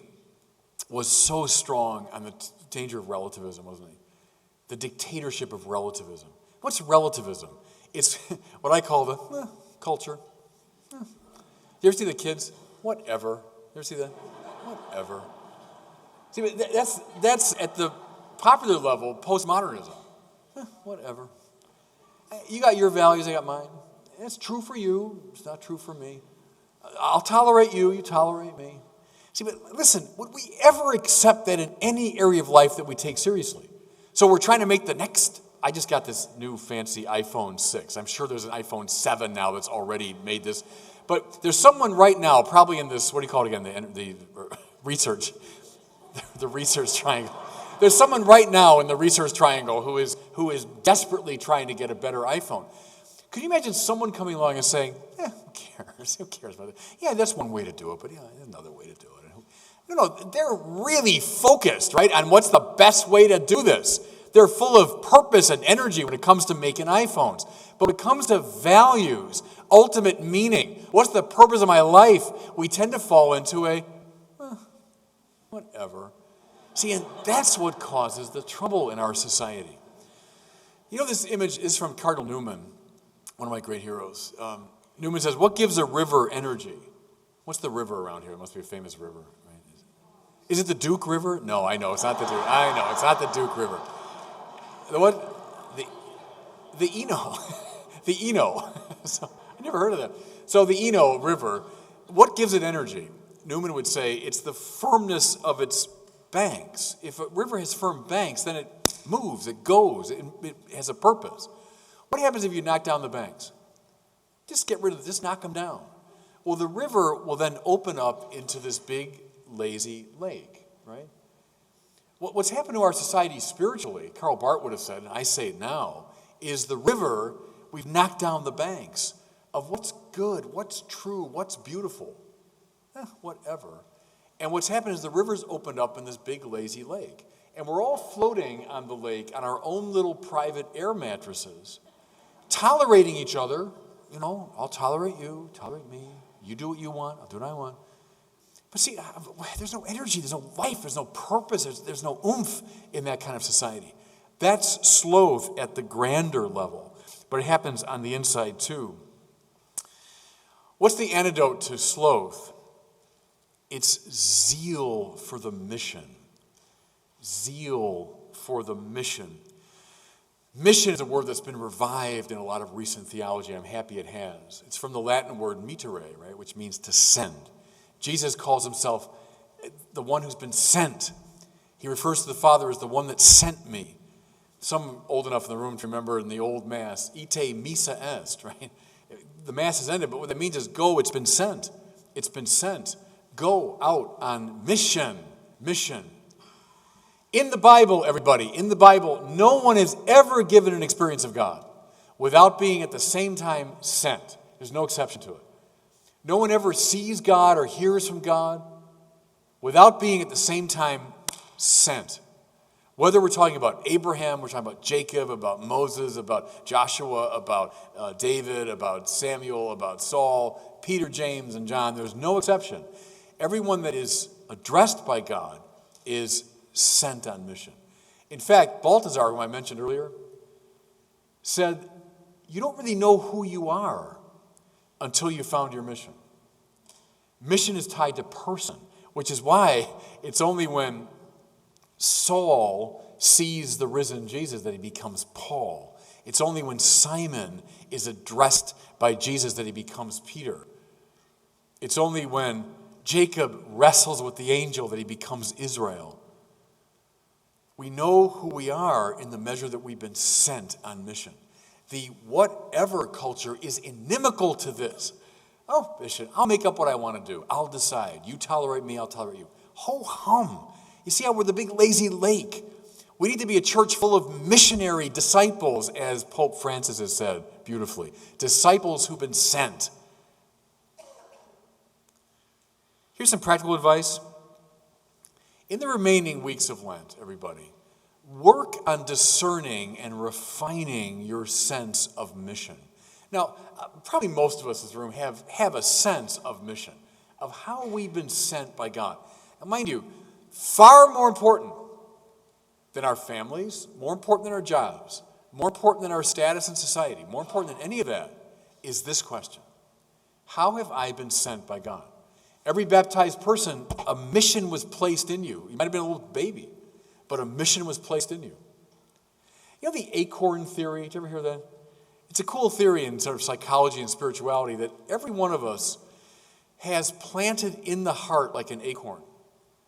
S1: was so strong on the danger of relativism, wasn't he? The dictatorship of relativism. What's relativism? It's what I call the culture. You ever see the kids? Whatever. You ever see that? Whatever. See, that's at the popular level, postmodernism. Whatever. You got your values, I got mine. It's true for you, it's not true for me. I'll tolerate you, you tolerate me. See, but listen, would we ever accept that in any area of life that we take seriously? So we're trying to make the next, I just got this new fancy iPhone 6. I'm sure there's an iPhone 7 now that's already made this. But there's someone right now, probably in this, what do you call it again, the research, the research triangle. There's someone right now in the research triangle who is desperately trying to get a better iPhone. Could you imagine someone coming along and saying, who cares? Who cares about it? Yeah, that's one way to do it, but yeah, there's another way to do it. No, they're really focused, right, on what's the best way to do this. They're full of purpose and energy when it comes to making iPhones. But when it comes to values, ultimate meaning, what's the purpose of my life, we tend to fall into a, whatever. See, and that's what causes the trouble in our society. You know, this image is from Cardinal Newman, one of my great heroes. Newman says, what gives a river energy? What's the river around here? It must be a famous river, right? Is it the Duke River? No, I know, it's not the Duke. I know, it's not the Duke River. The Eno. The Eno. So, I never heard of that. So the Eno River, what gives it energy? Newman would say it's the firmness of its banks. If a river has firm banks, then it moves, it goes, it has a purpose. What happens if you knock down the banks? Just get rid of them, just knock them down. Well, the river will then open up into this big, lazy lake, right? What's happened to our society spiritually, Karl Barth would have said, and I say it now, is the river, we've knocked down the banks of what's good, what's true, what's beautiful. Whatever. And what's happened is the river's opened up in this big, lazy lake. And we're all floating on the lake on our own little private air mattresses, tolerating each other. You know, I'll tolerate you, tolerate me. You do what you want, I'll do what I want. But see, there's no energy, there's no life, there's no purpose, there's no oomph in that kind of society. That's sloth at the grander level, but it happens on the inside too. What's the antidote to sloth? It's zeal for the mission. Zeal for the mission. Mission is a word that's been revived in a lot of recent theology. I'm happy it has. It's from the Latin word mittere, right, which means to send. Jesus calls himself the one who's been sent. He refers to the Father as the one that sent me. Some old enough in the room to remember in the old Mass, ite missa est, right? The Mass is ended, but what that means is go, it's been sent. It's been sent. Go out on mission. Mission. In the Bible, everybody, in the Bible, no one has ever given an experience of God without being at the same time sent. There's no exception to it. No one ever sees God or hears from God without being at the same time sent. Whether we're talking about Abraham, we're talking about Jacob, about Moses, about Joshua, about David, about Samuel, about Saul, Peter, James, and John, there's no exception. Everyone that is addressed by God is sent on mission. In fact, Balthazar, whom I mentioned earlier, said, you don't really know who you are until you found your mission. Mission is tied to person, which is why it's only when Saul sees the risen Jesus that he becomes Paul. It's only when Simon is addressed by Jesus that he becomes Peter. It's only when Jacob wrestles with the angel that he becomes Israel. We know who we are in the measure that we've been sent on mission. The whatever culture is inimical to this. Oh, Bishop, I'll make up what I want to do. I'll decide. You tolerate me, I'll tolerate you. Ho hum. You see how we're the big lazy lake? We need to be a church full of missionary disciples, as Pope Francis has said beautifully. Disciples who've been sent. Here's some practical advice. In the remaining weeks of Lent, everybody, work on discerning and refining your sense of mission. Now, probably most of us in this room have a sense of mission, of how we've been sent by God. And mind you, far more important than our families, more important than our jobs, more important than our status in society, more important than any of that, is this question. How have I been sent by God? Every baptized person, a mission was placed in you. You might have been a little baby, but a mission was placed in you. You know the acorn theory? Did you ever hear that? It's a cool theory in sort of psychology and spirituality that every one of us has planted in the heart like an acorn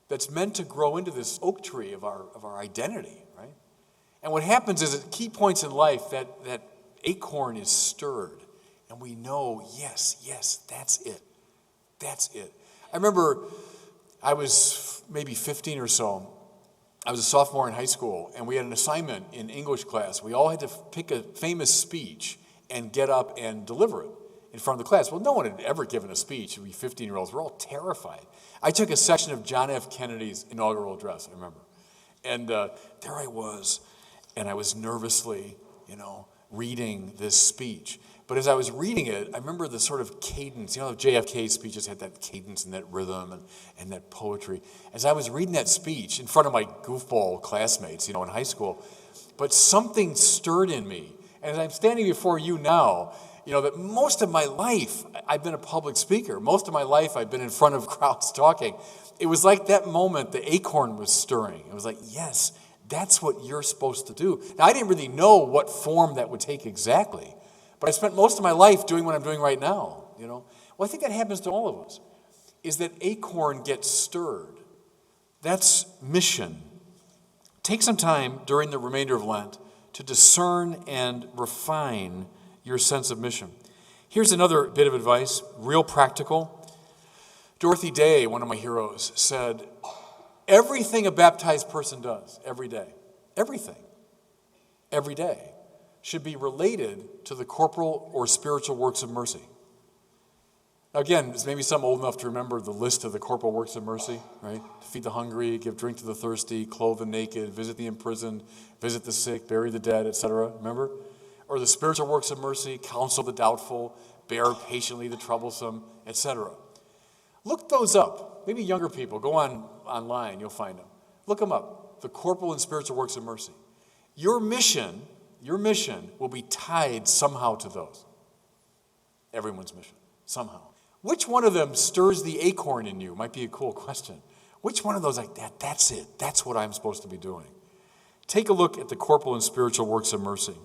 S1: that's meant to grow into this oak tree of our identity, right? And what happens is at key points in life that acorn is stirred, and we know, yes, that's it. That's it. I remember I was maybe 15 or so. I was a sophomore in high school, and we had an assignment in English class. We all had to pick a famous speech and get up and deliver it in front of the class. Well, no one had ever given a speech. We 15-year-olds were all terrified. I took a section of John F. Kennedy's inaugural address, I remember. And there I was, and I was nervously, reading this speech. But as I was reading it, I remember the sort of cadence. JFK's speeches had that cadence and that rhythm and that poetry. As I was reading that speech in front of my goofball classmates, in high school, but something stirred in me. And as I'm standing before you now, that most of my life I've been a public speaker. Most of my life I've been in front of crowds talking. It was like that moment the acorn was stirring. It was like, yes, that's what you're supposed to do. Now, I didn't really know what form that would take exactly. But I spent most of my life doing what I'm doing right now, Well, I think that happens to all of us, is that acorn gets stirred. That's mission. Take some time during the remainder of Lent to discern and refine your sense of mission. Here's another bit of advice, real practical. Dorothy Day, one of my heroes, said, everything a baptized person does every day, everything, every day, should be related to the corporal or spiritual works of mercy. Now again, there's maybe some old enough to remember the list of the corporal works of mercy, right? To feed the hungry, give drink to the thirsty, clothe the naked, visit the imprisoned, visit the sick, bury the dead, etc. Remember? Or the spiritual works of mercy, counsel the doubtful, bear patiently the troublesome, etc. Look those up. Maybe younger people, go online, you'll find them. Look them up. The corporal and spiritual works of mercy. Your mission will be tied somehow to those. Everyone's mission, somehow. Which one of them stirs the acorn in you? Might be a cool question. Which one of those, like that? That's it. That's what I'm supposed to be doing. Take a look at the corporal and spiritual works of mercy.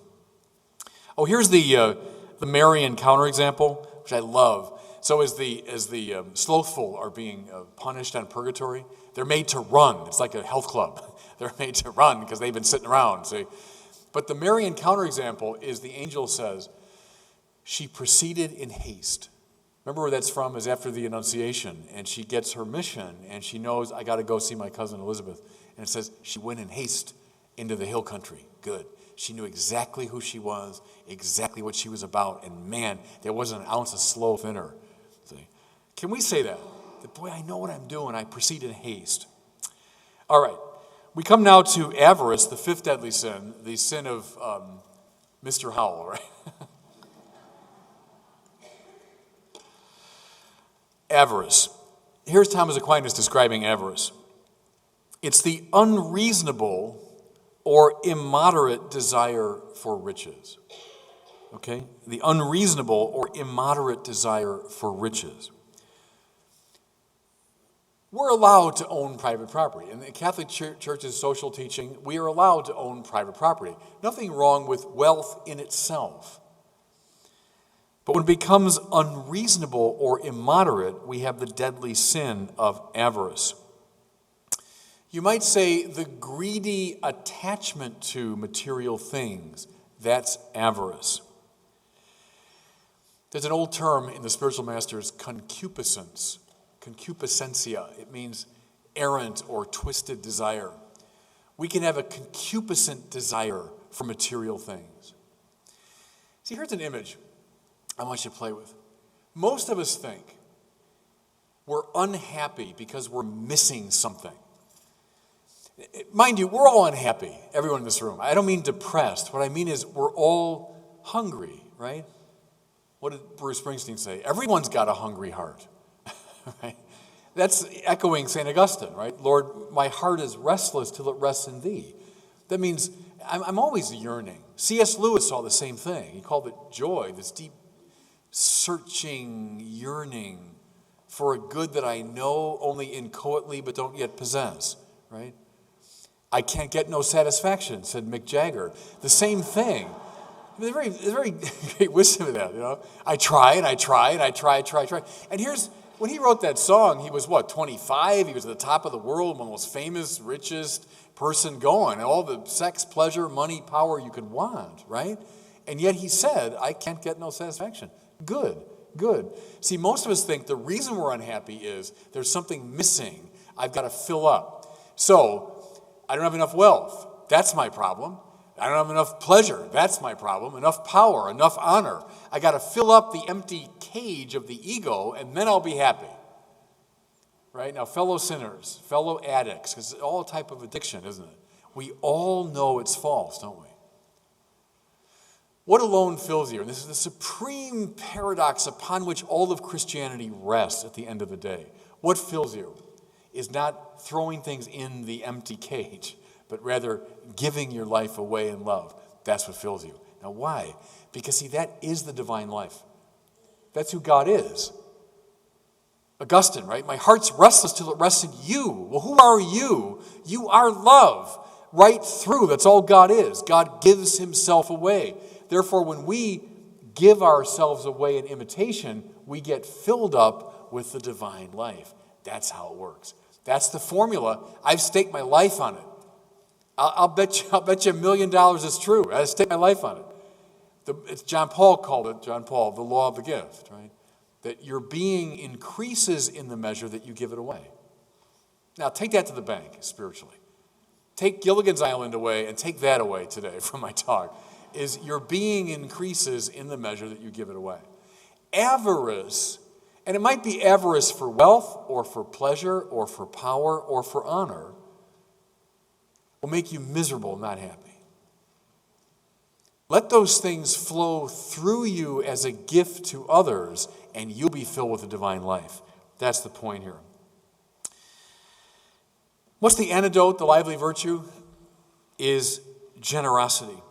S1: Oh, here's the Marian counterexample, which I love. So as the slothful are being punished on purgatory, they're made to run. It's like a health club. They're made to run because they've been sitting around, see? But the Marian counterexample is the angel says, she proceeded in haste. Remember where that's from? Is after the Annunciation, and she gets her mission, and she knows, I got to go see my cousin Elizabeth. And it says, she went in haste into the hill country. Good. She knew exactly who she was, exactly what she was about, and man, there wasn't an ounce of sloth in her. See? Can we say that? That, boy, I know what I'm doing. I proceed in haste. All right. We come now to avarice, the fifth deadly sin, the sin of Mr. Howell, right? Avarice. Here's Thomas Aquinas describing avarice. It's the unreasonable or immoderate desire for riches. Okay? The unreasonable or immoderate desire for riches. We're allowed to own private property. In the Catholic Church's social teaching, we are allowed to own private property. Nothing wrong with wealth in itself. But when it becomes unreasonable or immoderate, we have the deadly sin of avarice. You might say the greedy attachment to material things, that's avarice. There's an old term in the spiritual masters, concupiscence. Concupiscencia. It means errant or twisted desire. We can have a concupiscent desire for material things. See, here's an image I want you to play with. Most of us think we're unhappy because we're missing something. Mind you, we're all unhappy, everyone in this room. I don't mean depressed. What I mean is we're all hungry, right? What did Bruce Springsteen say? Everyone's got a hungry heart. Right? That's echoing St. Augustine, right? Lord, my heart is restless till it rests in thee. That means I'm always yearning. C.S. Lewis saw the same thing. He called it joy, this deep, searching yearning for a good that I know only inchoately but don't yet possess, right? I can't get no satisfaction, said Mick Jagger. The same thing. There's very great wisdom in that, you know? I try and I try and I try. And when he wrote that song, he was 25? He was at the top of the world, one of the most famous, richest person going. All the sex, pleasure, money, power you could want, right? And yet he said, I can't get no satisfaction. Good. See, most of us think the reason we're unhappy is there's something missing. I've got to fill up. So, I don't have enough wealth. That's my problem. I don't have enough pleasure. That's my problem. Enough power, enough honor. I got to fill up the empty cage of the ego, and then I'll be happy. Right? Now, fellow sinners, fellow addicts, because it's all a type of addiction, isn't it? We all know it's false, don't we? What alone fills you? And this is the supreme paradox upon which all of Christianity rests at the end of the day. What fills you is not throwing things in the empty cage, but rather giving your life away in love. That's what fills you. Now, why? Because, see, that is the divine life. That's who God is. Augustine, right? My heart's restless till it rests in you. Well, who are you? You are love. Right through, that's all God is. God gives himself away. Therefore, when we give ourselves away in imitation, we get filled up with the divine life. That's how it works. That's the formula. I've staked my life on it. I'll bet you $1 million it's true. I stake my life on it. John Paul called it, the law of the gift, right? That your being increases in the measure that you give it away. Now, take that to the bank spiritually. Take Gilligan's Island away and take that away today from my talk. Is your being increases in the measure that you give it away. Avarice, and it might be avarice for wealth or for pleasure or for power or for honor, will make you miserable, not happy. Let those things flow through you as a gift to others, and you'll be filled with the divine life. That's the point here. What's the antidote, the lively virtue? Is generosity.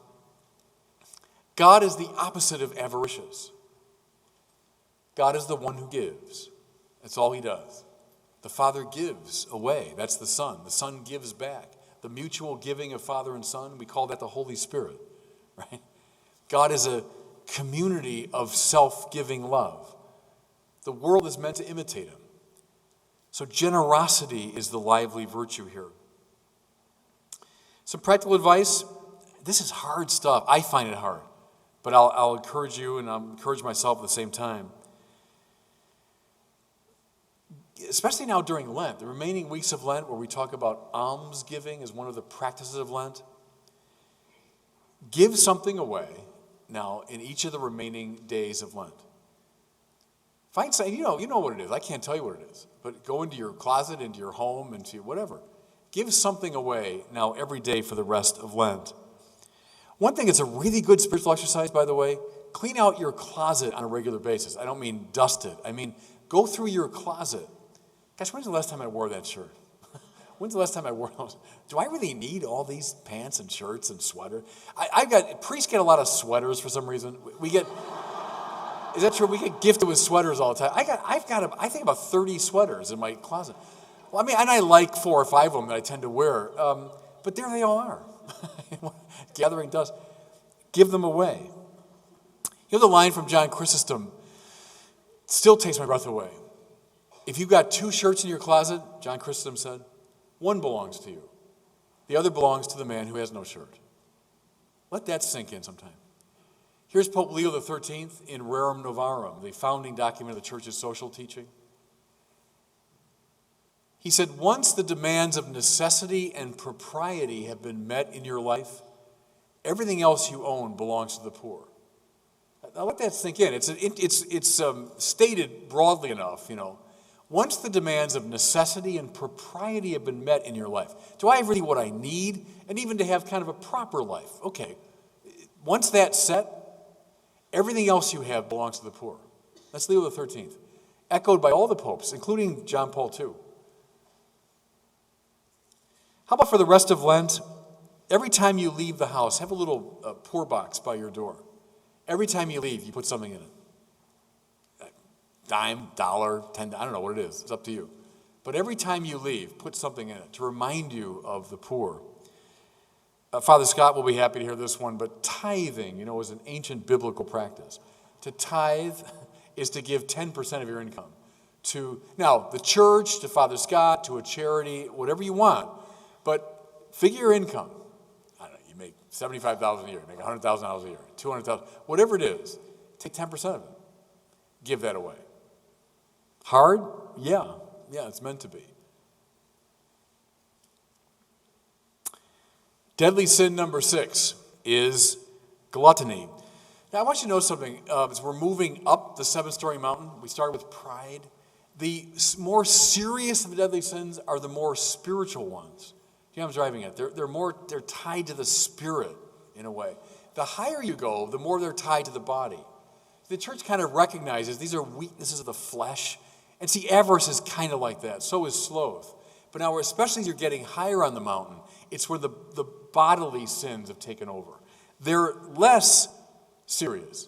S1: God is the opposite of avaricious. God is the one who gives. That's all he does. The Father gives away. That's the Son. The Son gives back. The mutual giving of Father and Son, we call that the Holy Spirit, right? God is a community of self-giving love. The world is meant to imitate him. So generosity is the lively virtue here. Some practical advice. This is hard stuff. I find it hard. But I'll encourage you, and I'll encourage myself at the same time. Especially now during Lent, the remaining weeks of Lent, where we talk about almsgiving as one of the practices of Lent. Give something away now in each of the remaining days of Lent. Find something, you know what it is. I can't tell you what it is. But go into your closet, into your home, into whatever. Give something away now every day for the rest of Lent. One thing that's a really good spiritual exercise, by the way, clean out your closet on a regular basis. I don't mean dust it. I mean, go through your closet. Gosh, when's the last time I wore that shirt? When's the last time I wore those? Do I really need all these pants and shirts and sweaters? Priests get a lot of sweaters for some reason. Is that true? We get gifted with sweaters all the time. I think about 30 sweaters in my closet. Well, I mean, and I like 4 or 5 of them that I tend to wear. But there they all are. Gathering dust. Give them away. You know the line from John Chrysostom still takes my breath away. If you've got 2 shirts in your closet, John Chrysostom said, one belongs to you. The other belongs to the man who has no shirt. Let that sink in sometime. Here's Pope Leo XIII in Rerum Novarum, the founding document of the Church's social teaching. He said, once the demands of necessity and propriety have been met in your life, everything else you own belongs to the poor. Now let that sink in. It's stated broadly enough, Once the demands of necessity and propriety have been met in your life, do I have really what I need? And even to have kind of a proper life. Okay. Once that's set, everything else you have belongs to the poor. That's Leo XIII. Echoed by all the popes, including John Paul II. How about for the rest of Lent? Every time you leave the house, have a little poor box by your door. Every time you leave, you put something in it. Dime, dollar, 10, I don't know what it is. It's up to you. But every time you leave, put something in it to remind you of the poor. Father Scott will be happy to hear this one, but tithing, is an ancient biblical practice. To tithe is to give 10% of your income to, now, the church, to Father Scott, to a charity, whatever you want. But figure your income. I don't know, you make $75,000 a year, you make $100,000 a year, $200,000, whatever it is, take 10% of it. Give that away. Hard? Yeah, it's meant to be. Deadly sin number 6 is gluttony. Now, I want you to know something. As we're moving up the 7-story mountain, we started with pride. The more serious of the deadly sins are the more spiritual ones. You know what I'm driving at? They're tied to the spirit in a way. The higher you go, the more they're tied to the body. The church kind of recognizes these are weaknesses of the flesh. And see, avarice is kind of like that. So is sloth. But now, especially as you're getting higher on the mountain, it's where the bodily sins have taken over. They're less serious.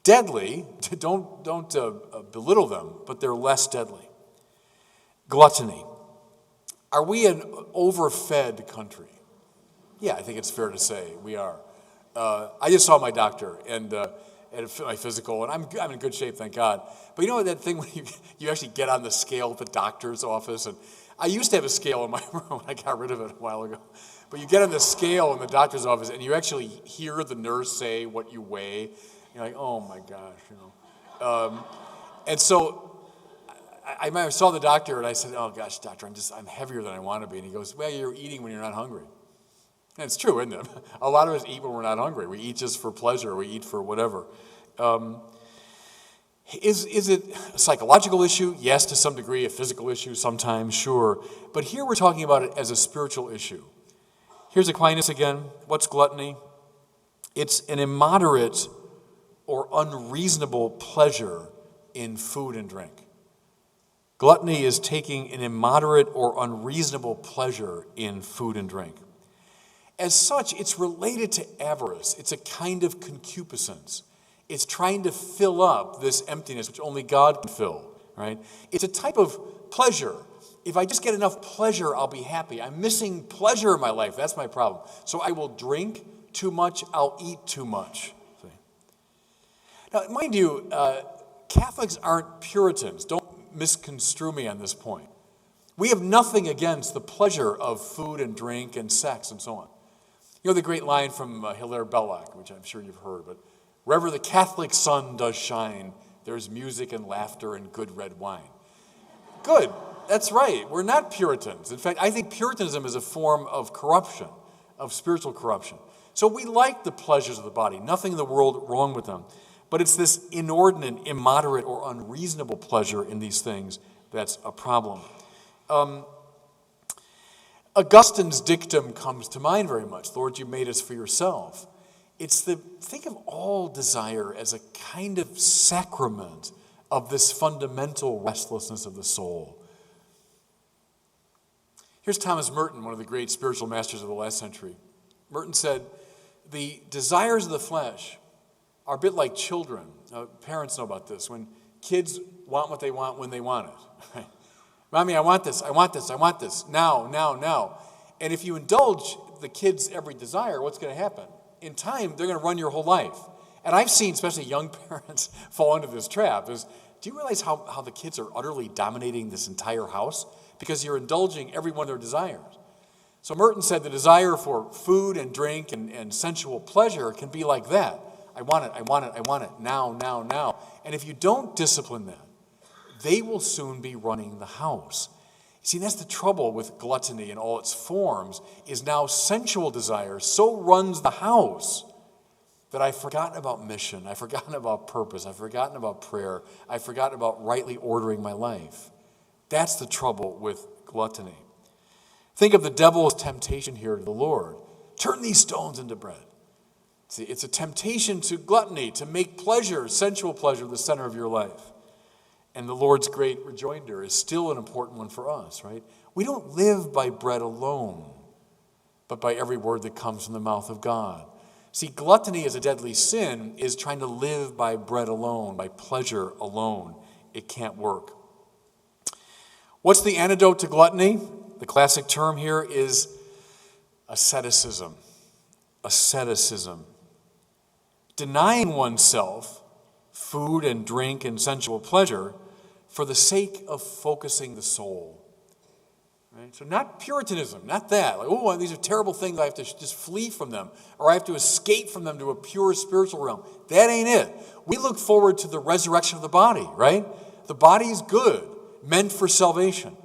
S1: Deadly, don't belittle them, but they're less deadly. Gluttony. Are we an overfed country? Yeah, I think it's fair to say we are. I just saw my doctor and my physical, and I'm in good shape, thank God. But you know that thing when you actually get on the scale at the doctor's office, and I used to have a scale in my room. I got rid of it a while ago. But you get on the scale in the doctor's office, and you actually hear the nurse say what you weigh. You're like, oh my gosh, And so I saw the doctor, and I said, oh gosh, doctor, I'm heavier than I want to be. And he goes, well, you're eating when you're not hungry. And it's true, isn't it? A lot of us eat when we're not hungry. We eat just for pleasure. We eat for whatever. Is it a psychological issue? Yes, to some degree. A physical issue? Sometimes, sure. But here we're talking about it as a spiritual issue. Here's Aquinas again. What's gluttony? It's an immoderate or unreasonable pleasure in food and drink. Gluttony is taking an immoderate or unreasonable pleasure in food and drink. As such, it's related to avarice. It's a kind of concupiscence. It's trying to fill up this emptiness which only God can fill, right? It's a type of pleasure. If I just get enough pleasure, I'll be happy. I'm missing pleasure in my life. That's my problem. So I will drink too much. I'll eat too much. See? Now, mind you, Catholics aren't Puritans. Don't misconstrue me on this point. We have nothing against the pleasure of food and drink and sex and so on. You know the great line from Hilaire Belloc, which I'm sure you've heard, but wherever the Catholic sun does shine, there's music and laughter and good red wine. Good, that's right. We're not Puritans. In fact, I think Puritanism is a form of corruption, of spiritual corruption. So we like the pleasures of the body, nothing in the world wrong with them. But it's this inordinate, immoderate, or unreasonable pleasure in these things that's a problem. Augustine's dictum comes to mind very much. Lord, you made us for yourself. Think of all desire as a kind of sacrament of this fundamental restlessness of the soul. Here's Thomas Merton, one of the great spiritual masters of the last century. Merton said, the desires of the flesh are a bit like children. Parents know about this. When kids want what they want when they want it. Right? Mommy, I want this, I want this, I want this. Now, now, now. And if you indulge the kids' every desire, what's going to happen? In time, they're going to run your whole life. And I've seen, especially young parents, fall into this trap. Do you realize how the kids are utterly dominating this entire house? Because you're indulging every one of their desires. So Merton said the desire for food and drink and sensual pleasure can be like that. I want it, I want it, I want it, now, now, now. And if you don't discipline them, they will soon be running the house. See, that's the trouble with gluttony in all its forms, is now sensual desire so runs the house that I've forgotten about mission, I've forgotten about purpose, I've forgotten about prayer, I've forgotten about rightly ordering my life. That's the trouble with gluttony. Think of the devil's temptation here to the Lord. Turn these stones into bread. See, it's a temptation to gluttony, to make pleasure, sensual pleasure, the center of your life. And the Lord's great rejoinder is still an important one for us, right? We don't live by bread alone, but by every word that comes from the mouth of God. See, gluttony as a deadly sin is trying to live by bread alone, by pleasure alone. It can't work. What's the antidote to gluttony? The classic term here is asceticism. Asceticism. Denying oneself food and drink and sensual pleasure for the sake of focusing the soul. Right? So not Puritanism, not that. Like, oh, these are terrible things, I have to just flee from them, or I have to escape from them to a pure spiritual realm. That ain't it. We look forward to the resurrection of the body, right? The body is good, meant for salvation.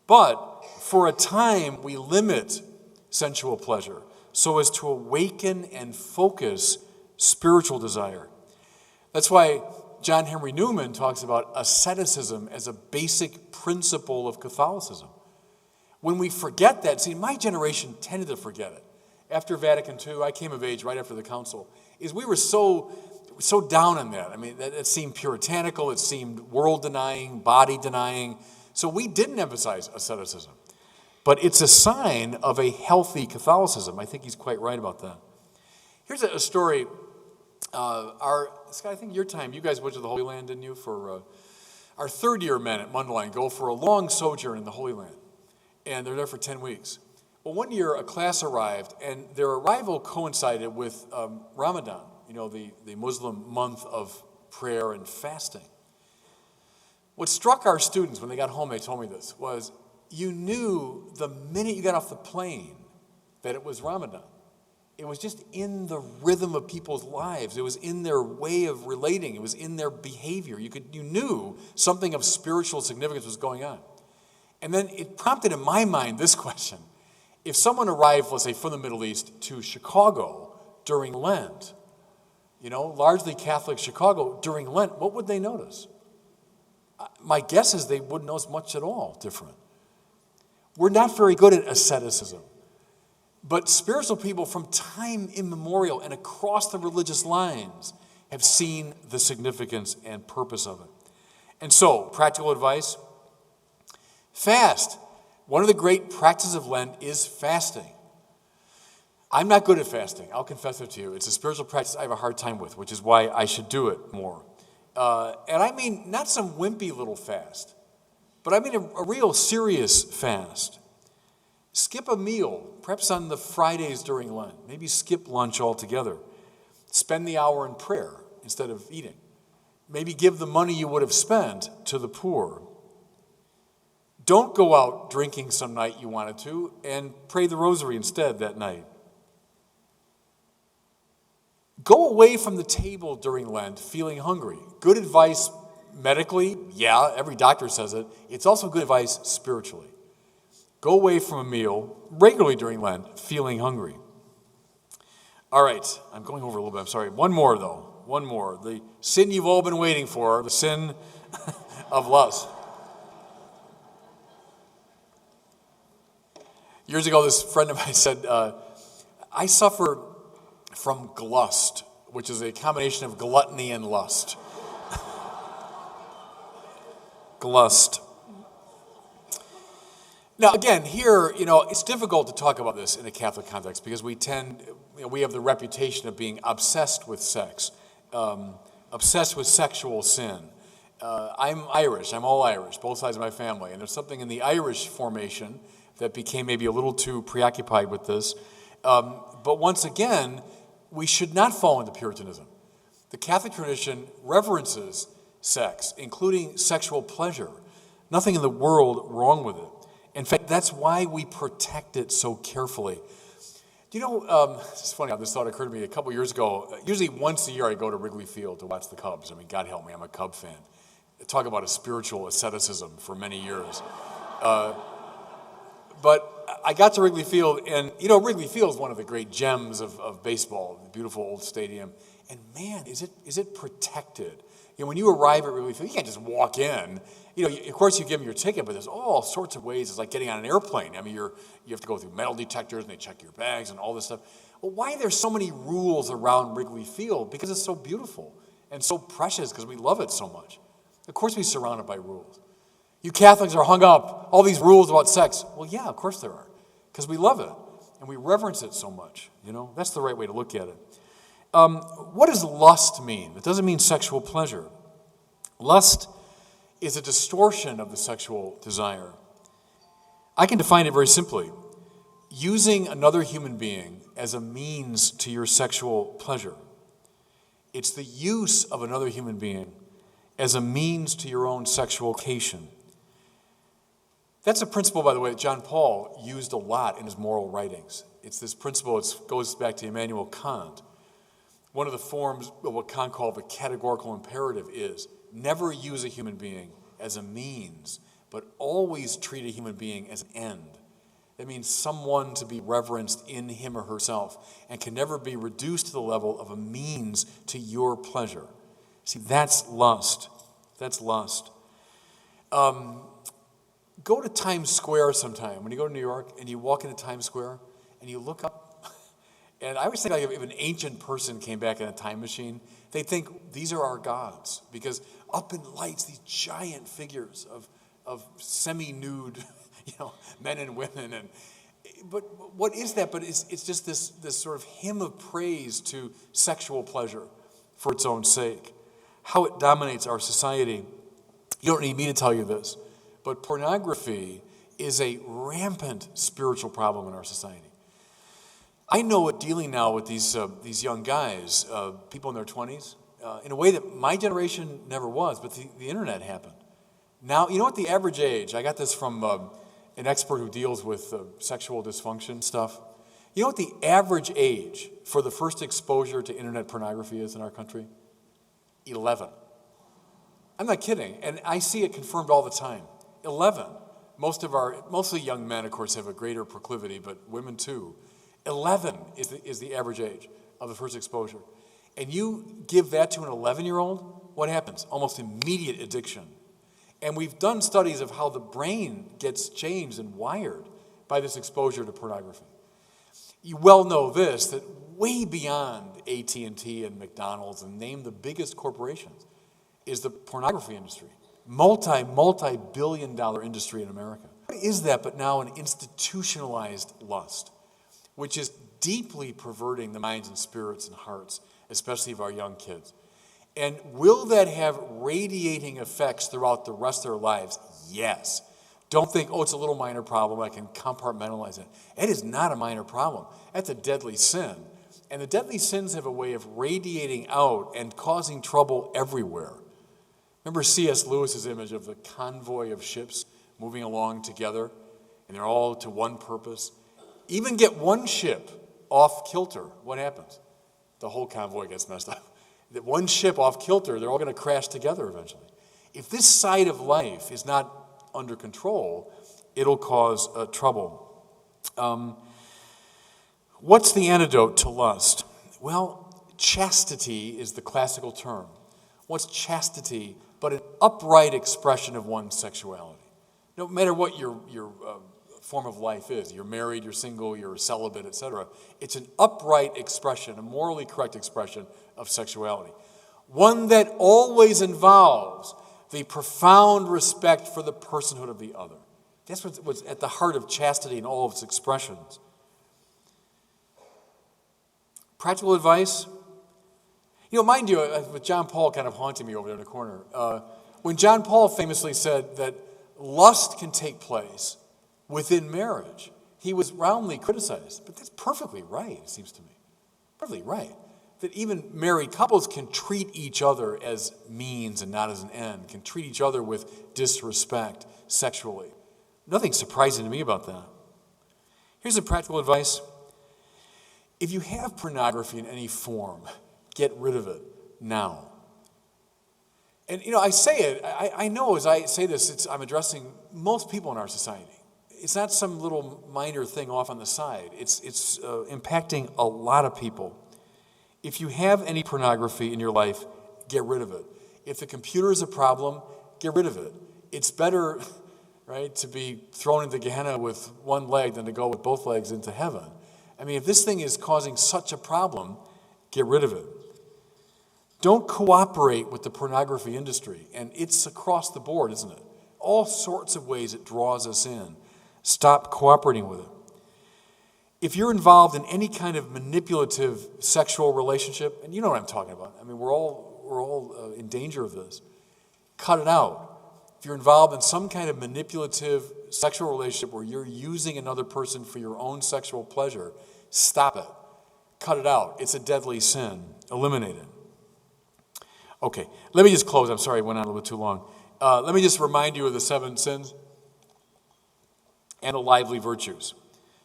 S1: But for a time, we limit sensual pleasure so as to awaken and focus spiritual desire. That's why John Henry Newman talks about asceticism as a basic principle of Catholicism. When we forget that, see, my generation tended to forget it. After Vatican II, I came of age right after the council, is we were so down on that. I mean, it seemed puritanical, it seemed world-denying, body-denying. So we didn't emphasize asceticism. But it's a sign of a healthy Catholicism. I think he's quite right about that. Here's a story. Scott, I think your time, you guys went to the Holy Land, didn't you? For our third-year men at Mundelein go for a long sojourn in the Holy Land. And they're there for 10 weeks. Well, one year a class arrived, and their arrival coincided with Ramadan, the Muslim month of prayer and fasting. What struck our students when they got home, they told me this, was you knew the minute you got off the plane that it was Ramadan. It was just in the rhythm of people's lives. It was in their way of relating. It was in their behavior. You knew something of spiritual significance was going on. And then it prompted in my mind this question. If someone arrived, let's say, from the Middle East to Chicago during Lent, largely Catholic Chicago during Lent, what would they notice? My guess is they wouldn't notice much at all different. We're not very good at asceticism. But spiritual people from time immemorial and across the religious lines have seen the significance and purpose of it. And so, practical advice, fast. One of the great practices of Lent is fasting. I'm not good at fasting. I'll confess it to you. It's a spiritual practice I have a hard time with, which is why I should do it more. And I mean not some wimpy little fast, but I mean a real serious fast. Skip a meal, perhaps on the Fridays during Lent. Maybe skip lunch altogether. Spend the hour in prayer instead of eating. Maybe give the money you would have spent to the poor. Don't go out drinking some night you wanted to and pray the rosary instead that night. Go away from the table during Lent feeling hungry. Good advice medically, yeah, every doctor says it. It's also good advice spiritually. Go away from a meal regularly during Lent feeling hungry. All right, I'm going over a little bit, I'm sorry. One more, though. One more. The sin you've all been waiting for, the sin of lust. Years ago, this friend of mine said, I suffer from glust, which is a combination of gluttony and lust. Glust. Now, again, here, it's difficult to talk about this in a Catholic context because we have the reputation of being obsessed with sex, obsessed with sexual sin. I'm Irish. I'm all Irish, both sides of my family. And there's something in the Irish formation that became maybe a little too preoccupied with this. But once again, we should not fall into Puritanism. The Catholic tradition reverences sex, including sexual pleasure. Nothing in the world wrong with it. In fact, that's why we protect it so carefully. It's funny how this thought occurred to me a couple years ago. Usually once a year I go to Wrigley Field to watch the Cubs. I mean, God help me, I'm a Cub fan. Talk about a spiritual asceticism for many years. But I got to Wrigley Field, and Wrigley Field is one of the great gems of baseball, the beautiful old stadium. And man, is it protected. When you arrive at Wrigley Field, you can't just walk in. Of course you give them your ticket, but there's all sorts of ways. It's like getting on an airplane. I mean, you have to go through metal detectors, and they check your bags and all this stuff. Well, why are there so many rules around Wrigley Field? Because it's so beautiful and so precious because we love it so much. Of course we're surrounded by rules. You Catholics are hung up, all these rules about sex. Well, yeah, of course there are, because we love it, and we reverence it so much. That's the right way to look at it. What does lust mean? It doesn't mean sexual pleasure. Lust is a distortion of the sexual desire. I can define it very simply. Using another human being as a means to your sexual pleasure. It's the use of another human being as a means to your own sexual vocation. That's a principle, by the way, that John Paul used a lot in his moral writings. It's this principle, it goes back to Immanuel Kant. One of the forms of what Kant called the categorical imperative is never use a human being as a means, but always treat a human being as an end. That means someone to be reverenced in him or herself and can never be reduced to the level of a means to your pleasure. See, that's lust. That's lust. Go to Times Square sometime. When you go to New York and you walk into Times Square and you look up, and I always think like if an ancient person came back in a time machine, they'd think these are our gods, because up in lights, these giant figures of semi-nude, men and women, but what is that? But it's just this sort of hymn of praise to sexual pleasure for its own sake. How it dominates our society. You don't need me to tell you this, but pornography is a rampant spiritual problem in our society. I know it dealing now with these young guys, people in their 20s, in a way that my generation never was, but the internet happened. Now, you know what the average age, I got this from an expert who deals with sexual dysfunction stuff. You know what the average age for the first exposure to internet pornography is in our country? 11. I'm not kidding, and I see it confirmed all the time. 11. Mostly young men, of course, have a greater proclivity, but women too. 11 is the average age of the first exposure. And you give that to an 11-year-old, what happens? Almost immediate addiction. And we've done studies of how the brain gets changed and wired by this exposure to pornography. You well know this, that way beyond AT&T and McDonald's, and name the biggest corporations, is the pornography industry. Multi-billion-dollar industry in America. What is that but now an institutionalized lust, which is deeply perverting the minds and spirits and hearts, especially of our young kids. And will that have radiating effects throughout the rest of their lives? Yes. Don't think, it's a little minor problem, I can compartmentalize it. It is not a minor problem. That's a deadly sin. And the deadly sins have a way of radiating out and causing trouble everywhere. Remember C.S. Lewis's image of the convoy of ships moving along together, and they're all to one purpose? Even get one ship off kilter, what happens? The whole convoy gets messed up. That one ship off kilter, they're all going to crash together eventually. If this side of life is not under control, it'll cause trouble. What's the antidote to lust? Well, chastity is the classical term. What's chastity but an upright expression of one's sexuality? No matter what your form of life is, you're married, you're single, you're celibate, etc. It's an upright expression, a morally correct expression of sexuality. One that always involves the profound respect for the personhood of the other. That's what's at the heart of chastity in all of its expressions. Practical advice. Mind you, with John Paul kind of haunting me over there in the corner, when John Paul famously said that lust can take place within marriage, he was roundly criticized. But that's perfectly right, it seems to me. Perfectly right. That even married couples can treat each other as means and not as an end, can treat each other with disrespect sexually. Nothing surprising to me about that. Here's some practical advice. If you have pornography in any form, get rid of it now. And, I say it, I know as I say this, I'm addressing most people in our society. It's not some little minor thing off on the side. It's impacting a lot of people. If you have any pornography in your life, get rid of it. If the computer is a problem, get rid of it. It's better, right, to be thrown into Gehenna with one leg than to go with both legs into heaven. I mean, if this thing is causing such a problem, get rid of it. Don't cooperate with the pornography industry. And it's across the board, isn't it? All sorts of ways it draws us in. Stop cooperating with it. If you're involved in any kind of manipulative sexual relationship, and you know what I'm talking about. I mean, we're all in danger of this. Cut it out. If you're involved in some kind of manipulative sexual relationship where you're using another person for your own sexual pleasure, stop it. Cut it out. It's a deadly sin. Eliminate it. Okay, let me just close. I'm sorry I went on a little bit too long. Let me just remind you of the 7 sins and the lively virtues.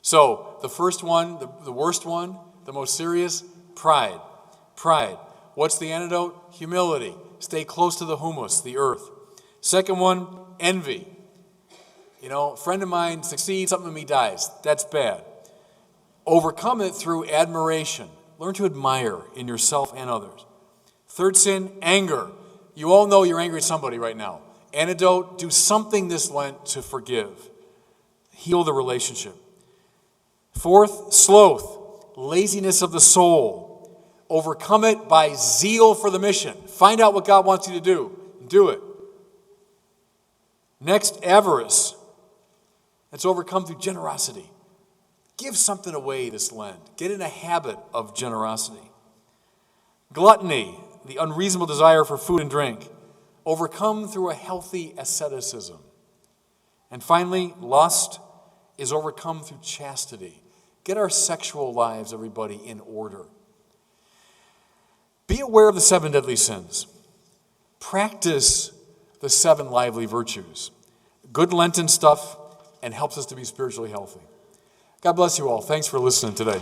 S1: So, the first one, the worst one, the most serious, pride. Pride. What's the antidote? Humility. Stay close to the humus, the earth. Second one, envy. A friend of mine succeeds, something in me dies. That's bad. Overcome it through admiration. Learn to admire in yourself and others. Third sin, anger. You all know you're angry at somebody right now. Antidote, do something this Lent to forgive. Heal the relationship. Fourth, sloth, laziness of the soul. Overcome it by zeal for the mission. Find out what God wants you to do. And do it. Next, avarice. That's overcome through generosity. Give something away this Lent. Get in a habit of generosity. Gluttony, the unreasonable desire for food and drink. Overcome through a healthy asceticism. And finally, lust is overcome through chastity. Get our sexual lives, everybody, in order. Be aware of the 7 deadly sins. Practice the 7 lively virtues. Good Lenten stuff, and helps us to be spiritually healthy. God bless you all. Thanks for listening today.